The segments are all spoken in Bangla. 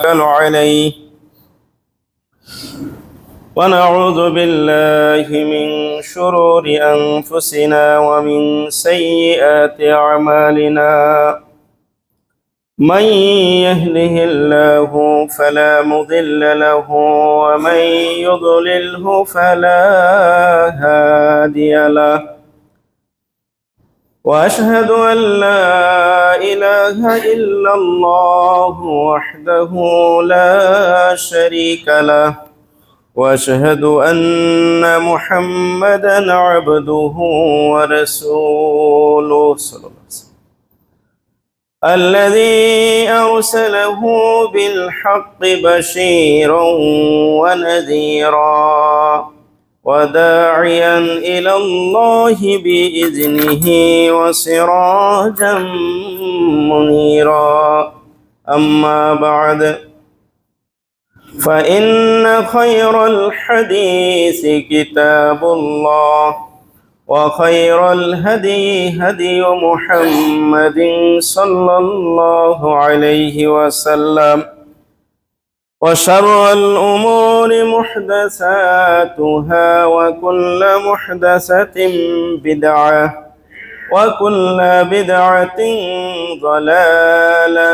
عليه ونعوذ بالله من شرور أنفسنا ومن سيئات أعمالنا من يهده الله فلا مضل له ومن يضلله فلا هادي له وأشهد أن لا إله إلا الله وحده لا شريك له وأشهد أن محمدا عبده ورسوله صلى الله عليه وسلم الذي أرسله بالحق بشيرا ونذيرا وداعيا إلى الله بإذنه وسراجا منيرا أما بعد فإن خير الحديث كتاب الله وخير الهدي هدي محمد صلى الله عليه وسلم وشر الأمور محدثاتها وكل محدثة بدعة وكل بدعة ضلالة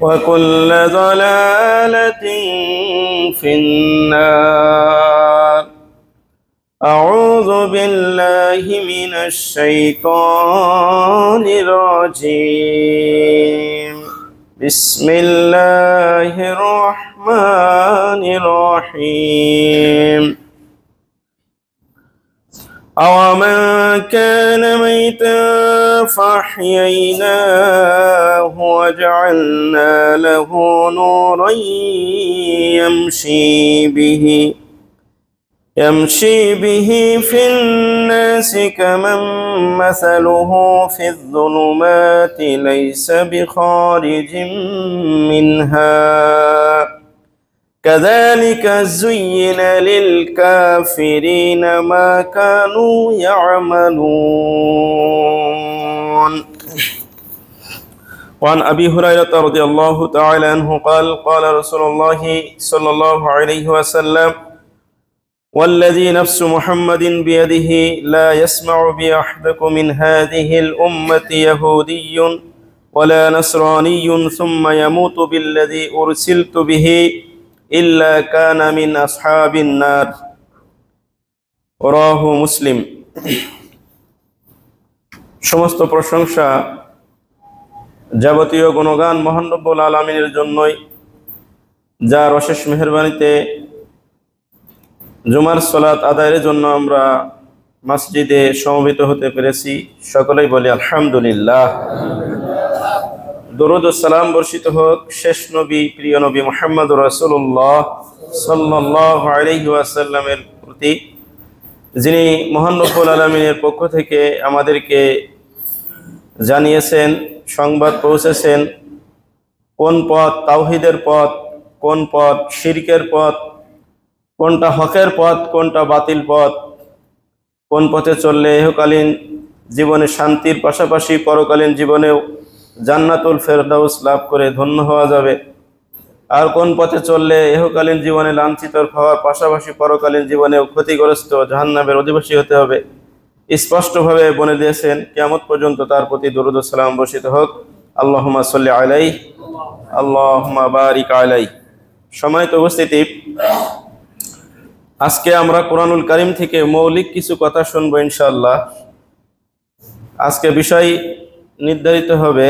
وكل ضلالة في النار أعوذ بالله من الشيطان الرجيم بسم الله الرحمن الرحيم أومن كان ميتا فأحييناه وجعلنا له نورا يمشي به في الناس كمن مثله في الظلمات ليس بخارج منها كذلك زين للكافرين ما كانوا يعملون وعن أبي هريرة رضي الله تعالى عنه قال رسول الله صلى الله عليه وسلم والذي نفس محمد بيده لا يسمع بأحدكم من هذه الأمة يهودي ولا نصراني ثم يموت بالذي أرسلت به إلا كان من أصحاب النار رواه مسلم সমস্ত প্রশংসা যাবতীয় গুণগান মহান রব্বুল আলামিনের জন্যই, যার অশেষ মেহেরবানিতে জুমার সালাত আদায়ের জন্য আমরা মসজিদে সমবেত হতে পেরেছি। সকলেই বলি আলহামদুলিল্লাহ। দরুদ ও সালাম বর্ষিত হোক শেষ নবী প্রিয় নবী মুহাম্মদুর রাসূলুল্লাহ সাল্লাল্লাহু আলাইহি ওয়াসাল্লামের প্রতি, যিনি মহান রব্বুল আলামিনের পক্ষ থেকে আমাদেরকে জানিয়েছেন, সংবাদ পৌঁছেছেন কোন পথ তাওহীদের পথ, কোন পথ শিরকের পথ, কোনটা হকের পথ, কোনটা বাতিল পথ, কোন পথে চললে ইহকালীন জীবনে শান্তির পাশাপাশি পরকালীন জীবনেও জান্নাতুল ফেরদাউস লাভ করে ধন্য হওয়া যাবে, আর কোন পথে চললে ইহকালীন জীবনে লাঞ্ছিত হওয়ার পাশাপাশি পরকালীন জীবনেও ক্ষতিগ্রস্ত জাহান্নামের অধিবাসী হতে হবে, স্পষ্টভাবে বলে দিয়েছেন। কিয়ামত পর্যন্ত তার প্রতি দরুদ ও সালাম বর্ষিত হোক। আল্লাহুম্মা সাল্লি আলাইহি আল্লাহুম্মা বারিক আলাইহি। সম্মানিত উপস্থিতি, আজকে আমরা কোরআনুল কারীম থেকে মৌলিক কিছু কথা শুনবো ইনশাআল্লাহ। আজকে বিষয় নির্ধারিত হবে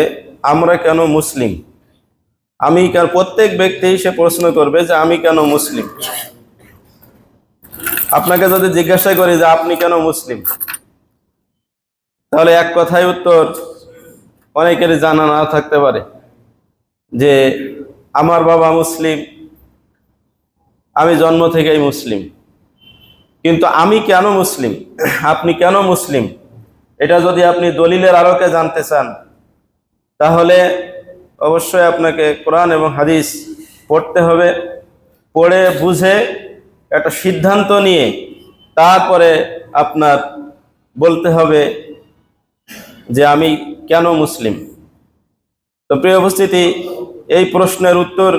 আমরা কেন মুসলিম। প্রত্যেক ব্যক্তি সে প্রশ্ন করবে যে আমি কেন মুসলিম। আপনাকে যদি জিজ্ঞাসা করি যে আপনি কেন মুসলিম, তাহলে এক কথায় উত্তর অনেকেরই জানা না থাকতে পারে যে আমার বাবা মুসলিম, আমি জন্ম থেকেই মুসলিম। কিন্তু আমি কেন মুসলিম, আপনি কেন মুসলিম, এটা যদি আপনি দলিলের আলোকে জানতে চান, তাহলে অবশ্যই আপনাকে কোরআন এবং হাদিস পড়তে হবে। পড়ে বুঝে একটা সিদ্ধান্ত নিয়ে তারপরে আপনার বলতে হবে যে আমি কেন মুসলিম। তো প্রিয় উপস্থিতি, এই প্রশ্নের উত্তর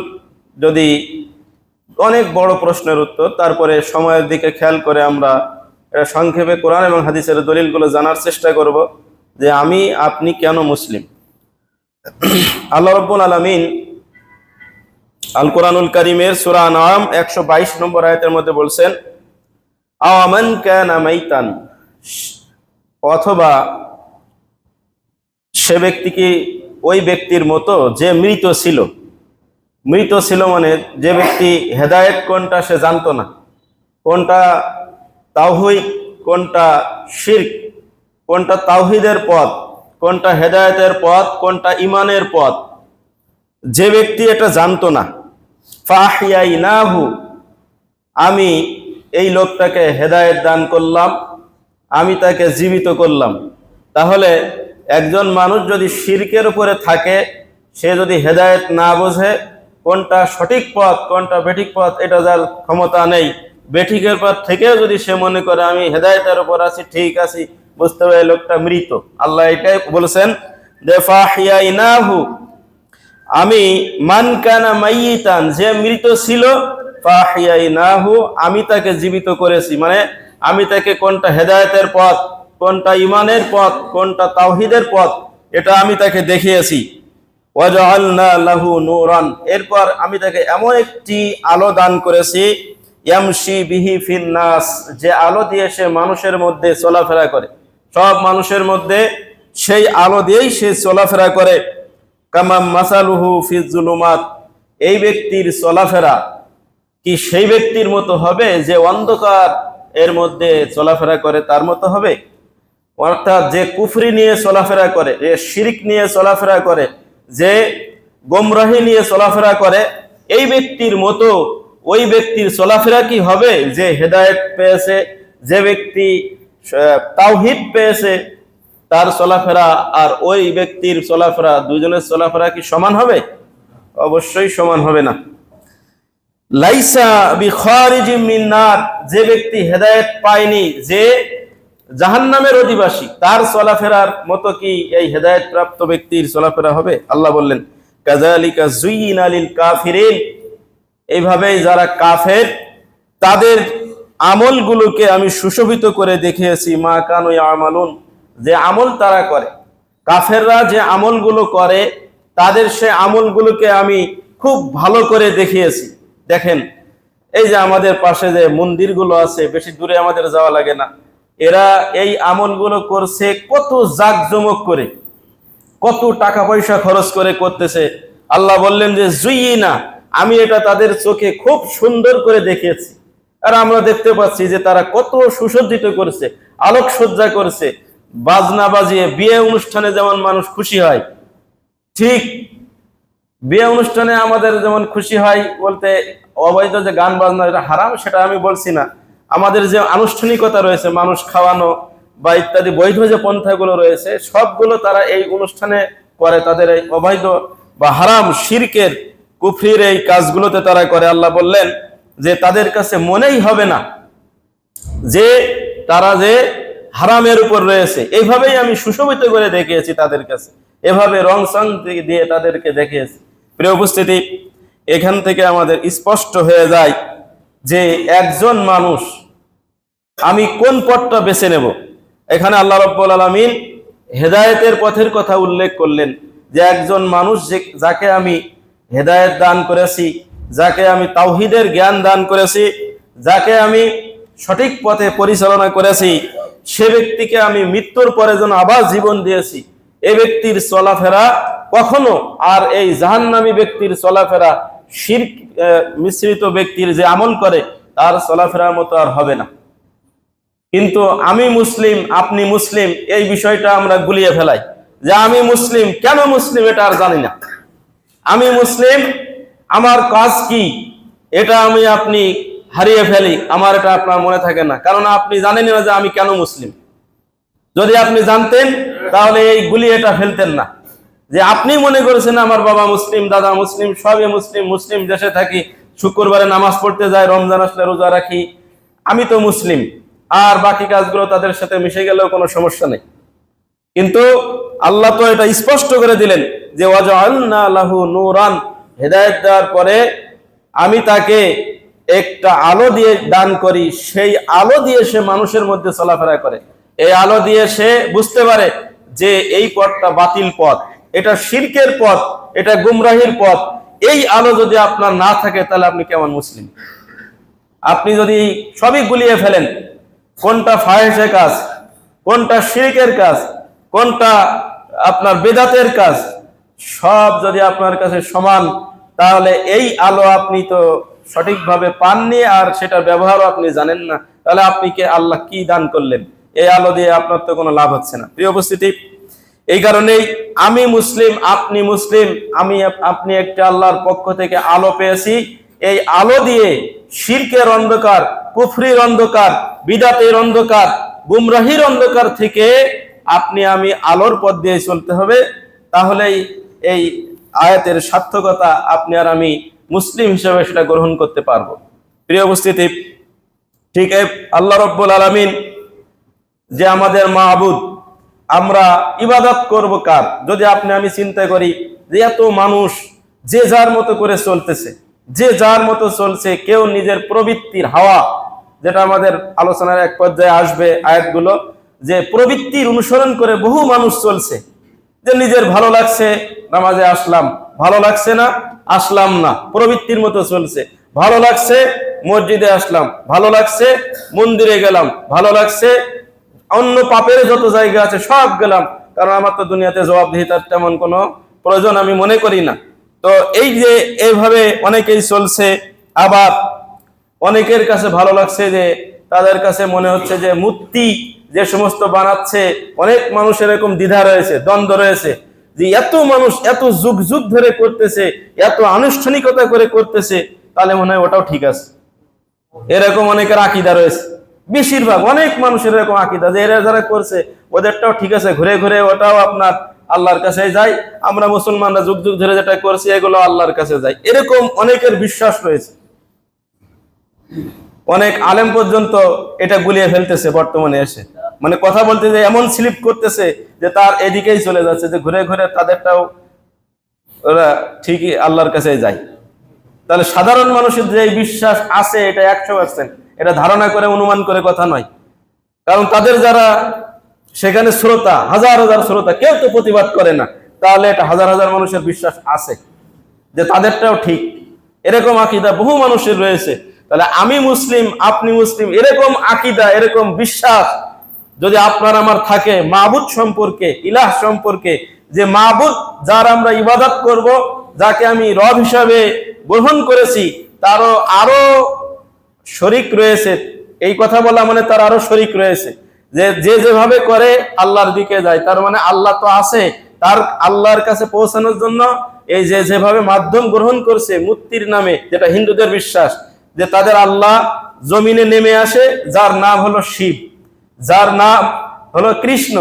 যদি অনেক বড় প্রশ্নের উত্তর, তারপরে সময়ের দিকে খেয়াল করে আমরা সংক্ষেপে কোরআন এবং হাদিসের দলিলগুলো জানার চেষ্টা করব যে আপনি কেন মুসলিম। আল্লাহ রাব্বুল আলামিন আল কোরআনুল কারীমের সূরা আনআম 122 নম্বর আয়াতের মধ্যে বলছেন, আওয়ামান কানা মাইতান, অথবা সে ব্যক্তি কি ওই ব্যক্তির মতো যে মৃত ছিল। মৃত ছিল মানে যে ব্যক্তি হেদায়েত কোনটা সে জানতো না, কোনটা তাওহীদ, কোনটা শিরক, কোনটা তাওহীদের পথ, কোনটা হেদায়েতের পথ, কোনটা ঈমানের পথ, যে ব্যক্তি এটা জানতো না, ফাহিয়াইনাহু, আমি এই লোকটাকে হেদায়েত দান করলাম, আমি তাকে জীবিত করলাম। তাহলে একজন মানুষ যদি শিরকের উপরে থাকে, সে যদি হেদায়েত না বোঝে, কোনটা সঠিক পথ কোনটা বেঠিক পথ এটা যার ক্ষমতা নেই, বেঠিকের পথ থেকেও যদি সে মনে করে আমি হেদায়েতের উপর আছি, ঠিক আছি, বুঝতে হবে এই লোকটা মৃত। আল্লাহ এটাই বলেছেন যে ফাহিয়াইনাহু, আমি মান কানা মাইয়িতান, যে মৃত ছিল, ফাহিয়াইনাহু, আমি তাকে জীবিত করেছি, মানে আমি তাকে কোনটা হেদায়েতের পথ, কোনটা ঈমানের পথ, কোনটা তাওহীদের পথ, এটা আমি তাকে দেখিয়েছি। ওয়াজআলনা লাহু নূরান, এরপর আমি তাকে এমন একটি আলো দান করেছি, ইয়ামশি বিহি ফিন নাস, যে আলো দিয়ে সে মানুষের মধ্যে চলাফেরা করে, সব মানুষের মধ্যে সেই আলো দিয়েই সে চলাফেরা করে। কামা মাসালুহু ফি যুলুমাত, এই ব্যক্তির চলাফেরা কি সেই ব্যক্তির মতো হবে যে অন্ধকার এর মধ্যে চলাফেরা করে, তার মতো হবে? অর্থাৎ যে কুফরি নিয়ে চলাফেরা করে, যে শিরক নিয়ে চলাফেরা করে, যে গোমরাহি নিয়ে চলাফেরা করে, এই ব্যক্তির মতো ওই ব্যক্তির চলাফেরা কি হবে যে হেদায়েত পেয়েছে, যে ব্যক্তি তাওহীদ পেয়েছে, তার চলাফেরা আর ওই ব্যক্তির চলাফেরা, দুজনের চলাফেরা কি সমান হবে? অবশ্যই সমান হবে না। লাইসা বিখারিজিম মিন নার, যে ব্যক্তি হেদায়েত পায়নি, যে জাহান্নামের অধিবাসী, তার চলাফেরার মতো কি এই হেদায়েত প্রাপ্ত ব্যক্তির চলাফেরা হবে? আল্লাহ বললেন কাযালিকা যুয়িনা লিল কাফিরিন, এইভাবেই যারা কাফের তাদের আমলগুলোকে আমি সুশোভিত করে দেখিয়েছি, মা কানু ইয়ামালুন, যে আমল তারা করে। কাফেররা যে আমলগুলো করে, তাদের সে আমলগুলোকে আমি খুব ভালো করে দেখিয়েছি। দেখেন, এই যে আমাদের পাশে যে মন্দিরগুলো আছে, বেশি দূরে আমাদের যাওয়া লাগে না, এরা এই আমলগুলো করছে কত জাঁকজমক করে, কত টাকা পয়সা খরচ করে করতেছে। আল্লাহ বললেন যে যুয়িনা, আমি এটা তাদের চোখে খুব সুন্দর করে দেখিয়েছি। আর আমরা দেখতে পাচ্ছি যে তারা কত সুসজ্জিত করছে, আলোকসজ্জা করছে, বাজনা বাজিয়ে বিয়ে অনুষ্ঠানে যেমন মানুষ খুশি হয়, ঠিক বিয়ে অনুষ্ঠানে আমাদের যেমন খুশি হয়, বলতে অবৈধ যে গান বাজনা এটা হারাম সেটা আমি বলছি না, আমাদের যে আনুষ্ঠানিকতা রয়েছে, মানুষ খাওয়ানো বা ইত্যাদি বৈধ যে পন্থাগুলো রয়েছে, সবগুলো তারা এই অনুষ্ঠানে করে, তাদের এই অবৈধ বা হারাম শিরকের কুফরির এই কাজগুলোতে তারা করে। আল্লাহ বললেন যে তাদের কাছে মনেই হবে না যে তারা যে হারামের উপর রয়েছে। এইভাবেই আমি সুশোভিত করে দেখিয়েছি তাদের কাছে, এভাবে রং সং দিয়ে তাদেরকে দেখিয়েছি। প্রিয় উপস্থিতি, এখান থেকে আমাদের স্পষ্ট হয়ে যায় যে একজন মানুষ আমি কোন পথটা বেছে নেব। এখানে আল্লাহ রাব্বুল আলামিন হেদায়েতের পথের কথা উল্লেখ করলেন, যে একজন মানুষ যাকে আমি হেদায়েত দান করেছি, যাকে আমি তাওহীদের জ্ঞান দান করেছি, যাকে আমি সঠিক পথে পরিচালনা করেছি, সে ব্যক্তিকে আমি মৃত্যুর পরে যেন আবার জীবন দিয়েছি। এই ব্যক্তির চলাফেরা কখনো আর এই জাহান্নামী ব্যক্তির চলাফেরা, শিরক মিশ্রিত ব্যক্তির যে আমল করে তার চলাফেরার মতো আর হবে না। কিন্তু আমি মুসলিম, আপনি মুসলিম, এই বিষয়টা আমরা গুলিয়ে ফেলাই, যে আমি মুসলিম, কেন মুসলিম এটা আর জানি না। আমি মুসলিম, আমার কাজ কি এটা আপনি হারিয়ে ফেলি, আমার এটা আপনার মনে থাকে না, কারণ আপনি জানেন না যে আমি কেন মুসলিম। যদি আপনি জানতেন তাহলে এই গুলিয়েটা ফেলতেন না, যে আপনি মনে করেছেন আমার বাবা মুসলিম, দাদা মুসলিম, সবই মুসলিম, মুসলিম দেশে থাকি, শুক্রবারে নামাজ পড়তে যাই, রমজান আসলে রোজা রাখি, আমি তো মুসলিম, আর বাকি কাজগুলো তাদের সাথে মিশে গেলেও কোনো সমস্যা নেই। কিন্তু আল্লাহ তো এটা স্পষ্ট করে দিলেন যে ওয়াজআলনা লাহু নূরান, হেদায়েত দেওয়ার পরে আমি তাকে একটা আলো দিয়ে দান করি, সেই আলো দিয়ে সে মানুষের মধ্যে চলাফেরা করে। এই আলো দিয়ে সে বুঝতে পারে যে এই পথটা বাতিল পথ, এটা শিরকের পথ, এটা গুমরাহির পথ। এই আলো যদি আপনার না থাকে তাহলে আপনি কেমন মুসলিম? আপনি যদি সবই গুলিয়ে ফেলেন, কোনটা ফাহিশের কাজ, কোনটা শিরকের কাজ, কোনটা আপনার বেদাতের কাজ, সব যদি আপনার কাছে সমান, তাহলে এই আলো আপনি তো সঠিকভাবে পাননি, আর সেটার ব্যবহারও আপনি জানেন না। তাহলে আপনি কে, আল্লাহ কি দান করলেন? এই আলো দিয়ে আপনার তো কোনো লাভ হচ্ছে না। প্রিয় উপস্থিতি, এই কারণেই আমি মুসলিম, আপনি মুসলিম, আপনি একটা আল্লাহর পক্ষ থেকে আলো পেয়েছি। এই আলো দিয়ে শিরকের অন্ধকার, কুফরির অন্ধকার, বিদাতের অন্ধকার, গুমরাহির অন্ধকার থেকে আপনি আমি আলোর পথ দিয়ে চলতে হবে। তাহলেই এই আয়াতের সার্থকতা আপনি আর আমি মুসলিম হিসেবে সেটা গ্রহণ করতে পারবো। প্রিয় উপস্থিতি, ঠিক আল্লাহ রাব্বুল আলামিন যে আমাদের মাবুদ, আমরা ইবাদত করব কার? যদি আপনি আমি চিন্তা করি যে এত মানুষ যে যার মতো করে চলতেছে, যে যার মতো চলছে, কেউ নিজের প্রবৃত্তির হাওয়া, যেটা আমাদের আলোচনার এক পর্যায়ে আসবে আয়াতগুলো, যে প্রবৃত্তির অনুসরণ করে বহু মানুষ চলছে। যে নিজের ভালো লাগছে নামাজে আসলাম, ভালো লাগছে না আসলাম না, প্রবৃত্তির মতো চলছে। ভালো লাগছে মসজিদে আসলাম, ভালো লাগছে মন্দিরে গেলাম, ভালো লাগছে অন্য পাপের যত জায়গা আছে সব গেলাম, কারণ আমার তো দুনিয়াতে জবাবদিহিতার তেমন কোনো প্রয়োজন আমি মনে করি না। তো এই যে এইভাবে অনেকেই চলছে। আবার অনেকের কাছে ভালো লাগছে যে তাদের কাছে মনে হচ্ছে যে মূর্তি যে সমস্ত বানাচ্ছে, অনেক মানুষের এরকম দ্বিধা রয়েছে, দ্বন্দ্ব রয়েছে, যে এত মানুষ এত যুগ যুগ ধরে করতেছে, এত আনুষ্ঠানিকতা করে করতেছে, তাহলে মনে হয় ওটাও ঠিক আছে। এরকম অনেকের আকীদা রয়েছে, বেশিরভাগ অনেক মানুষের এরকম আকীদা যে এরা যারা করছে ওদেরটাও ঠিক আছে, ঘুরে ঘুরে ওটাও আপনার আল্লাহর কাছে যায়, আমরা মুসলমানরা যুগ যুগ ধরে যেটা করছি এগুলো আল্লাহর কাছে যায়। এরকম অনেকের বিশ্বাস রয়েছে। অনেক আলেম পর্যন্ত এটা গুলিয়ে ফেলতেছে বর্তমানে এসে, মানে কথা বলতে যে এমন স্লিপ করতেছে যে তার এদিকেই চলে যাচ্ছে, যে ঘুরে ঘুরে তাদেরটাও ওরা ঠিকই আল্লাহর কাছে যায়। তাহলে সাধারণ মানুষের যে বিশ্বাস আছে এটা 100%, এটা ধারণা করে অনুমান করে কথা নয়। কারণ তাদের যারা সেখানে শ্রোতা, হাজার হাজার শ্রোতা, কেউ তো প্রতিবাদ করে না, তাহলে এটা হাজার হাজার মানুষের বিশ্বাস আছে যে তাদেরটাও ঠিক। এরকম আকীদা বহু মানুষের রয়েছে। তাহলে আমি মুসলিম, আপনি মুসলিম, এরকম আকীদা, এরকম বিশ্বাস যদি আপনার আমার থাকে মাবুদ সম্পর্কে, ইলাহ সম্পর্কে, যে মাবুদ যার আমরা ইবাদত করব, যাকে আমি রব হিসাবে গ্রহণ করেছি, তারও আরো শরীক রয়েছে, এই কথা বলা মানে তার আরো শরীক রয়েছে, যে যে যেভাবে করে আল্লাহর দিকে যায়, তার মানে আল্লাহ তো আছে, তার আল্লাহর কাছে পৌঁছানোর জন্য এই যে যেভাবে মাধ্যম গ্রহণ করছে মূর্তির নামে, যেটা হিন্দুদের বিশ্বাস, যে তাদের আল্লাহ জমিনে নেমে আসে, যার নাম হলো শিব, যার নাম হলো কৃষ্ণ,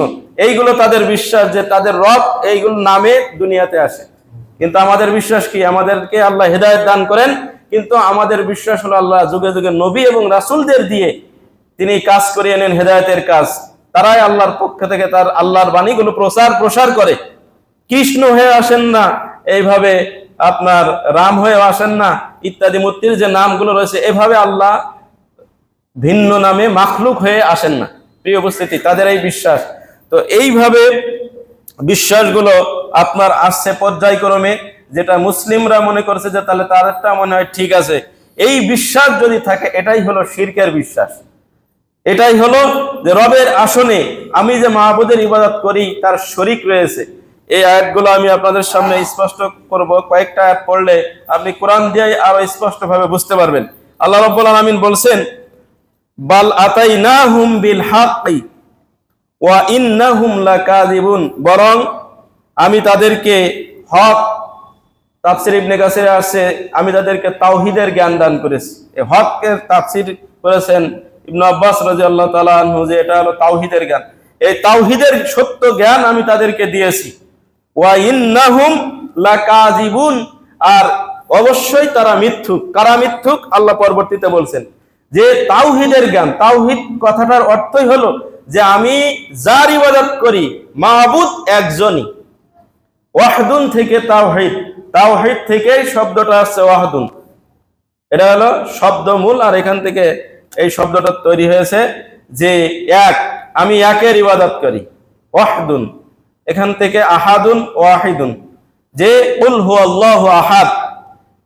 এইগুলো তাদের বিশ্বাস, যে তাদের রব এইগুলো নামে দুনিয়াতে আসে। কিন্তু আমাদের বিশ্বাস কি? আমাদেরকে আল্লাহ হেদায়েত দান করেন, কিন্তু আমাদের বিশ্বাস হলো আল্লাহ যুগে যুগে নবী এবং রাসূলদের দিয়ে তিনি কাজ করিয়ে নেন, হেদায়েতের কাজ। তারাই আল্লাহর পক্ষ থেকে তার আল্লাহর বাণীগুলো প্রসার করে। কৃষ্ণ হয়ে আসেন না, এইভাবে আপনার রাম হয়ে আসেন না, ইত্যাদি মূর্তির যে নামগুলো রয়েছে, এভাবে আল্লাহ ভিন্ন নামে মাখলুক হয়ে আসেন না। প্রিয় উপস্থিতি, তাদের এই বিশ্বাস। তো এইভাবে বিশ্বাসগুলো আপনার আসছে পর্যায়ক্রমে, যেটা মুসলিমরা মনে করছে যে তাহলে তাদেরটা মনে হয় ঠিক আছে। এই বিশ্বাস যদি থাকে, এটাই হলো শিরকের বিশ্বাস। এটাই হলো যে রবের আসনে আমি যে মাহবুদের ইবাদত করি তার শরীক রয়েছে। এই আয়াতগুলো আমি আপনাদের সামনে স্পষ্ট করব, কয়েকটা আয়াত পড়লে আপনি কোরআন দিয়ে আরো স্পষ্ট ভাবে বুঝতে পারবেন। আল্লাহ রাব্বুল আলামিন বলছেন, বাল আতাইনাহুম বিল হাক্কি ওয়া ইন্নাহুম লাকাযিবুন, বরং আমি তাদেরকে হক, তাফসীর ইবনে কাসিরে আছে, আমি তাদেরকে তাওহীদের জ্ঞান দান করেছি। এই হকের তাফসীর করেছেন ইবনে আব্বাস রাদিয়াল্লাহু তাআলা আনহু, যে এটা হলো তাওহীদের জ্ঞান। এই তাওহীদের সত্য জ্ঞান আমি তাদেরকে দিয়েছি। ওয়া ইন্নাহুম লাকাযিবুন, আর অবশ্যই তারা মিথ্যুক। কারা মিথ্যুক? আল্লাহ পরবর্তীতে বলছেন যে তাওহীদের জ্ঞান, তাওহীদ কথাটার অর্থই হলো যে আমি যার ইবাদত করি মাবুদ একজনই, ওয়াহদুন থেকে তাওহীদ, তাওহীদ থেকেই শব্দটা আসছে ওয়াহদুন। এটা হলো শব্দমূল, আর এখান থেকে এই শব্দটা তৈরি হয়েছে যে এক, আমি একের ইবাদত করি। ওয়াহদুন, এখান থেকে আহাদুন ওয়াহিদুন, যে কুল হুয়াল্লাহু আহাদ,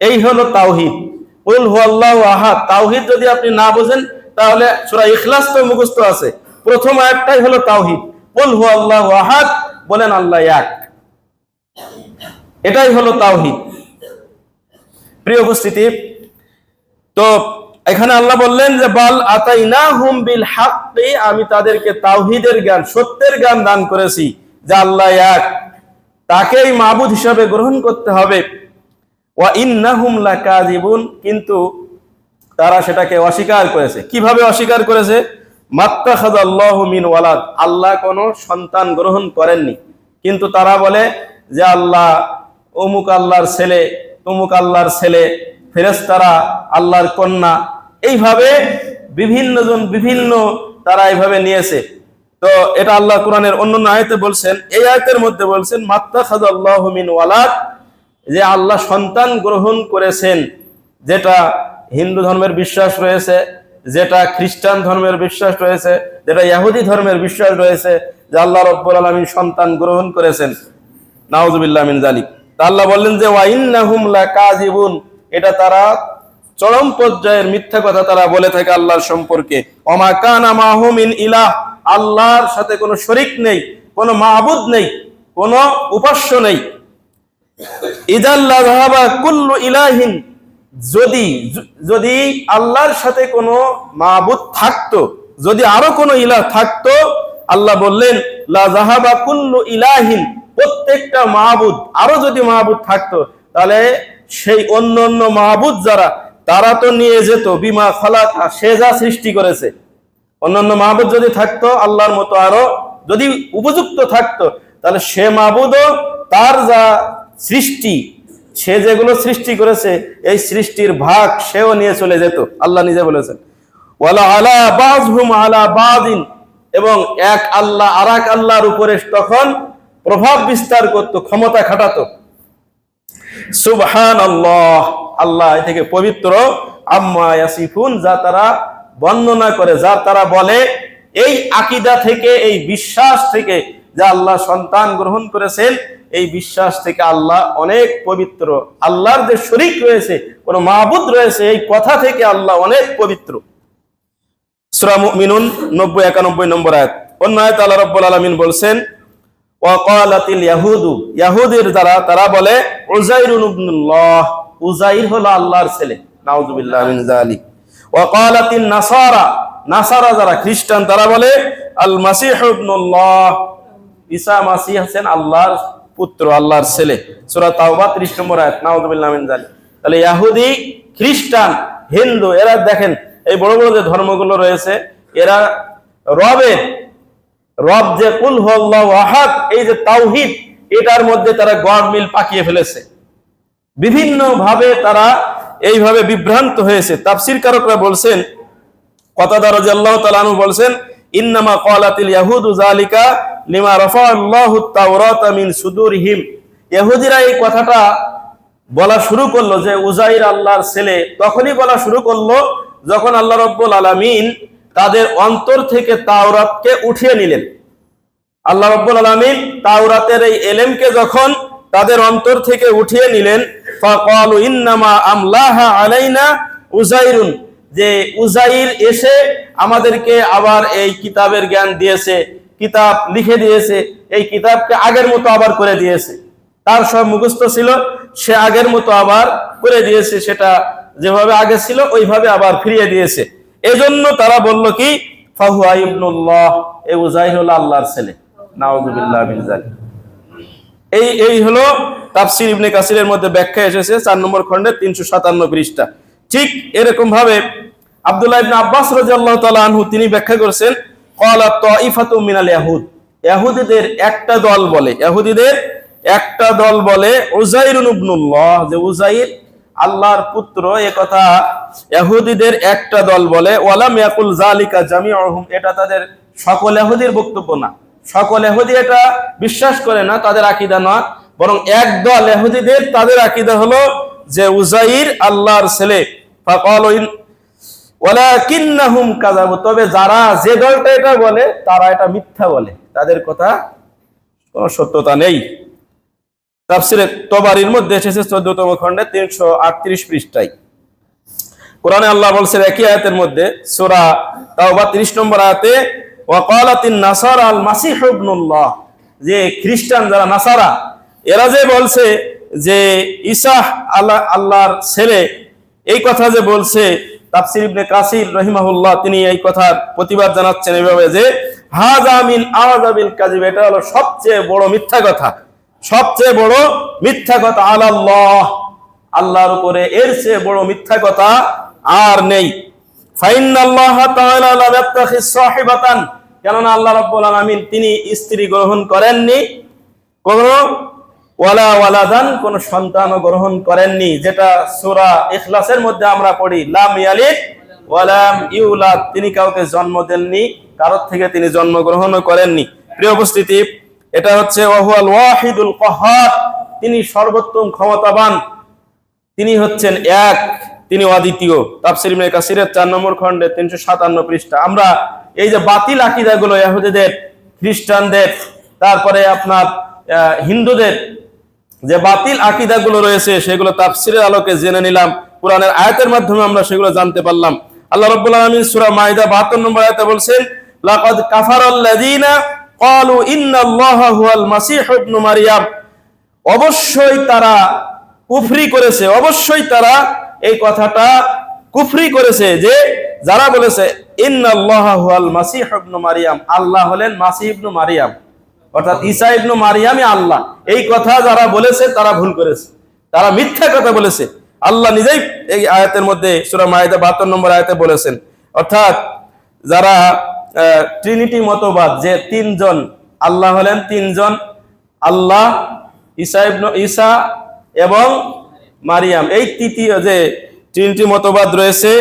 এই হলো তাওহীদ। কুল হুয়াল্লাহু আহাদ তাওহীদ যদি আপনি না বোঝেন তাহলে সূরা ইখলাস তো মুখস্থ আছে, প্রথম আয়াতটাই হলো তাওহীদ। কুল হুয়াল্লাহু আহাদ, বলেন আল্লাহ এক, এটাই হলো তাওহীদ। প্রিয় উপস্থিতি, তো এখানে আল্লাহ বললেন যে বাল আতাইনাহুম বিল হাক্কি, আমি তাদেরকে তাওহীদের জ্ঞান, সত্যের জ্ঞান দান করেছি যে আল্লাহ এক, তাকেই মাবুদ হিসাবে গ্রহণ করতে হবে। ওয়া ইন্নাহুম লাকাযিবুন, কিন্তু তারা সেটাকে অস্বীকার করেছে। কিভাবে অস্বীকার করেছে? মাত্তাখাযাল্লাহু মিন ওয়ালাদ, আল্লাহ কোনো সন্তান গ্রহণ করেননি, কিন্তু তারা বলে যে আল্লাহ অমুক আল্লাহর ছেলে, তমুক আল্লাহর ছেলে, ফেরেশতারা আল্লাহর কন্যা, এইভাবে বিভিন্নজন বিভিন্ন তারা এইভাবে নিয়েছে। তো এটা আল্লাহ কোরআনের অন্যান্য আয়াতে বলছেন, এই আয়াতের মধ্যে বলছেন মাত্তাখাযাল্লাহু মিন ওয়ালাদ, যে আল্লাহ সন্তান গ্রহণ করেছেন, যেটা হিন্দু ধর্মের বিশ্বাস রয়েছে, যেটা খ্রিস্টান ধর্মের বিশ্বাস রয়েছে, যেটা ইহুদি ধর্মের বিশ্বাস রয়েছে যে আল্লাহ রাব্বুল আলামিন সন্তান গ্রহণ করেছেন। নাউযুবিল্লাহ মিন যালিক। তা আল্লাহ বললেন যে ওয়া ইন্নাহুম লাকাযিবুন, এটা তারা চরম পর্যায়ের মিথ্যা কথা তারা বলে থাকে আল্লাহর সম্পর্কে। ওমা কানা মাহু মিন ইলাহ, আল্লাহর সাথে কোনো শরীক নেই, কোনো মাবুদ নেই, কোনো উপাস্য নেই। ইযাল্লা যাহাবা কুল্লু ইলাহিন, যদি আল্লাহর সাথে কোনো মাবুদ থাকতো, যদি আরো কোনো ইলাহ থাকতো, আল্লাহ বললেন লা যাহাবা কুল্লু ইলাহিন, প্রত্যেকটা মাবুদ, আরো যদি মাবুদ থাকতো তাহলে সেই অন্য মাবুদ যারা, তারা তো নিয়ে যেত বিমা খালাকা, সে যা সৃষ্টি করেছে। অন্যান্য মাবুদ যদি থাকতো, আল্লাহর মতো আরো যদি উপযুক্ত থাকতো, তাহলে সে মাবুদও তার যা সৃষ্টি, সে যেগুলো সৃষ্টি করেছে, এই সৃষ্টির ভাগ সেও নিয়ে চলে যেত। আল্লাহ নিজে বলেছেন ওয়ালা আলা বাযহুম আলা বাযিন, এবং এক আল্লাহ আরেক আল্লাহর উপরে তখন প্রভাব বিস্তার করত, ক্ষমতা খাটাতো। সুবহানাল্লাহ, আল্লাহ এ থেকে পবিত্র। আম্মা ইয়াসিফুন, যা তারা বর্ণনা করে, যা তারা বলে, এই আকীদা থেকে, এই বিশ্বাস থেকে যে আল্লাহ সন্তান গ্রহণ করেছেন, এই বিশ্বাস থেকে আল্লাহ অনেক পবিত্র। আল্লাহর যে শরীক রয়েছে, কোন মাবুদ রয়েছে, এই কথা থেকে আল্লাহ অনেক পবিত্র। সূরা মুমিনুন 90-91 নম্বর আয়াত। অন্য আয়াতে আল্লাহ রাব্বুল আলামিন বলছেন ওয়াকালাতিল ইয়াহুদু, ইহুদির যারা, তারা বলে উযাইরুন ইবনুল্লাহ, উযাইর হলো আল্লাহর ছেলে। নাউযুবিল্লাহি মিন যালিক। ওয়াকালাতিন নাসারা, নাসারা যারা খ্রিস্টান, তারা বলে আল মাসীহু ইবনুল্লাহ, ঈসা মাসীহ হচ্ছেন আল্লাহর পুত্র, আল্লাহর ছেলে। সূরা তাওবা 30 নম্বর আয়াত। নাউযুবিল্লাহি মিন যালিক। তাহলে ইহুদি, খ্রিস্টান, হিন্দু, এরা দেখেন এই বড় বড় যে ধর্মগুলো রয়েছে, এরা রব যে কুল হুয়াল্লাহু আহাদ, এই যে তাওহীদ, এটার মধ্যে তারা গড়মিল পাকিয়ে ফেলেছে। বিভিন্ন ভাবে তারা এইভাবে বিভ্রান্ত হয়েছে। তাফসীর কারকরা বলছেন, কতাদা রাদিয়াল্লাহু তাআলা আনহু বলছেন ইন্নামা ক্বালাতিল ইয়াহুদু যালিকা লিমা রাফাআল্লাহু আত-তাওরাতা মিন সুদুরিহিম, ইহুদিরা এই কথাটা বলা শুরু করলো যে উযাইর আল্লাহর ছেলে, তখনই বলা শুরু করলো যখন আল্লাহ রাব্বুল আলামিন তাদের অন্তর থেকে তাওরাতকে উঠিয়ে নিলেন। আল্লাহ রাব্বুল আলামিন তাওরাতের এই ইলমকে যখন তাদের অন্তর থেকে উঠিয়ে নিলেন, ফাকালু ইন্নামা আমলাহা আলাইনা উযাইরুন, যে উযাইর এসে আমাদেরকে আবার এই কিতাবের জ্ঞান দিয়েছে, কিতাব লিখে দিয়েছে, এই কিতাবকে আগের মতো আবার করে দিয়েছে। তার সব মুখস্থ ছিল, সে আগের মতো আবার করে দিয়েছে, সেটা যেভাবে আগে ছিল ওইভাবে আবার ফিরিয়ে দিয়েছে। এজন্য তারা বলল কি ফাহুয়া ইবনুল্লাহ, এই উযাইর হলো আল্লাহর ছেলে। নাউযুবিল্লাহি মিন যালিক। এই হলো তাফসীর ইবনে কাসিরের মধ্যে ব্যাখ্যা এসেছে 4 নম্বর খণ্ডে 357 পৃষ্ঠা। ঠিক এরকম ভাবে আব্দুল্লাহ ইবনে আব্বাস রাদিয়াল্লাহু তাআলা আনহু তিনি ব্যাখ্যা করেছেন ক্বালা তাইফাতু মিনাল ইয়াহুদ, ইহুদিদের একটা দল বলে উযাইরুন ইবনুল্লাহ, যে উযাইর আল্লাহর পুত্র, এ কথা ইহুদিদের একটা দল বলে। ওয়ালাম ইয়াকুল যালিকা জামিউহুম, এটা তাদের সকল ইহুদির বক্তব্য না, সকল ইহুদি এটা বিশ্বাস করে না, তাদের আকীদা না। বরং একদল ইহুদিদের তাদের আকীদা হলো যে উযাইর আল্লাহর ছেলে। ফাকালু ওয়ালাকিন্নাহুম কাযাবু, তবে যারা যে দলটা এটা বলে তারা এটা মিথ্যা বলে, তাদের কথা কোনো সত্যতা নেই। তাফসিরে তবারির মধ্যে এসেছে 14তম খণ্ডে 338 পৃষ্ঠায়। কোরআনে আল্লাহ বলছেন একই আয়াতের মধ্যে, সূরা তাওবা 30 নম্বর আয়াতে, ওয়াকালাতিন নাসারা আল মাসিহ ইবনুল্লাহ, যে খ্রিস্টান যারা নাসারা এরা যে বলছে যে ঈসা আল্লাহর ছেলে, এই কথা যে বলছে, তাফসীর ইবনে কাসির রাহিমাহুল্লাহ তিনি এই কথার প্রতিবাদ জানাচ্ছেন এভাবে যে হাযা মিন আযাবিল কাযিব, এটা হলো সবচেয়ে বড় মিথ্যা কথা, সবচেয়ে বড় মিথ্যা কথা আলাল্লাহ, আল্লাহর উপরে এর চেয়ে বড় মিথ্যা কথা আর নেই। ফাইন্নাল্লাহা তাআলা লা ইয়াত্তাখিজ সাহিবাতান, কেননা আল্লাহ রাব্বুল আলামিন তিনি স্ত্রী গ্রহণ করেননি, কোনো ওয়ালা ওয়ালাদান, কোন সন্তানও গ্রহণ করেননি, যেটা সূরা ইখলাসের মধ্যে আমরা পড়ি লাম ইয়ালিদ ওয়া লাম ইউলাদ, তিনি কাউকে জন্ম দেননি, কারোর থেকে তিনি জন্মগ্রহণও করেননি। প্রিয় উপস্থিতি, এটা হচ্ছে ওয়াহুয়াল ওয়াহিদুল কাহ্হার, তিনি সর্বোত্তম ক্ষমতাবান, তিনি হচ্ছেন এক, তিনি অদ্বিতীয়। তাফসীর ইবনে কাসিরের 4 নম্বর খণ্ডে 357 পৃষ্ঠা। আমরা এই যে বাতিল আকীদাগুলো ইহুদিদের, খ্রিস্টানদের, তারপরে আপনার হিন্দুদের যে বাতিল আকীদাগুলো রয়েছে সেগুলো তাফসীরের আলোকে জেনে নিলাম, কোরআনের আয়াতের মাধ্যমে আমরা সেগুলো জানতে পারলাম। আল্লাহ রাব্বুল আলামিন সূরা মাইদা 72 নম্বর আয়াতে বলছেন, লাকাদ কাফারাল্লাযীনা ক্বালু ইন্নাল্লাহা হুয়াল মাসীহ ইবনু মারইয়াম, অবশ্যই তারা কুফরি করেছে, অবশ্যই তারা এই কথাটা কুফরি করেছে, যে যারা বলেছে ইন্নাল্লাহা হুয়াল মাসীহ ইবনু মারইয়াম, আল্লাহ হলেন মাসীহ ইবনু মারইয়াম, অর্থাৎ ঈসা ইবনু মারইয়ামই আল্লাহ, এই কথা যারা বলেছে তারা ভুল করেছে, তারা মিথ্যা কথা বলেছে। আল্লাহ নিজেই এই আয়াতের মধ্যে সূরা মাইদা 72 নম্বর আয়াতে বলেছেন, অর্থাৎ যারা ট্রিনিটি মতবাদ, যে তিনজন আল্লাহ হলেন, তিনজন আল্লাহ, ঈসা এবং মারিয়াম, এই তৃতীয় যে ট্রিনিটি মতবাদ রয়েছে,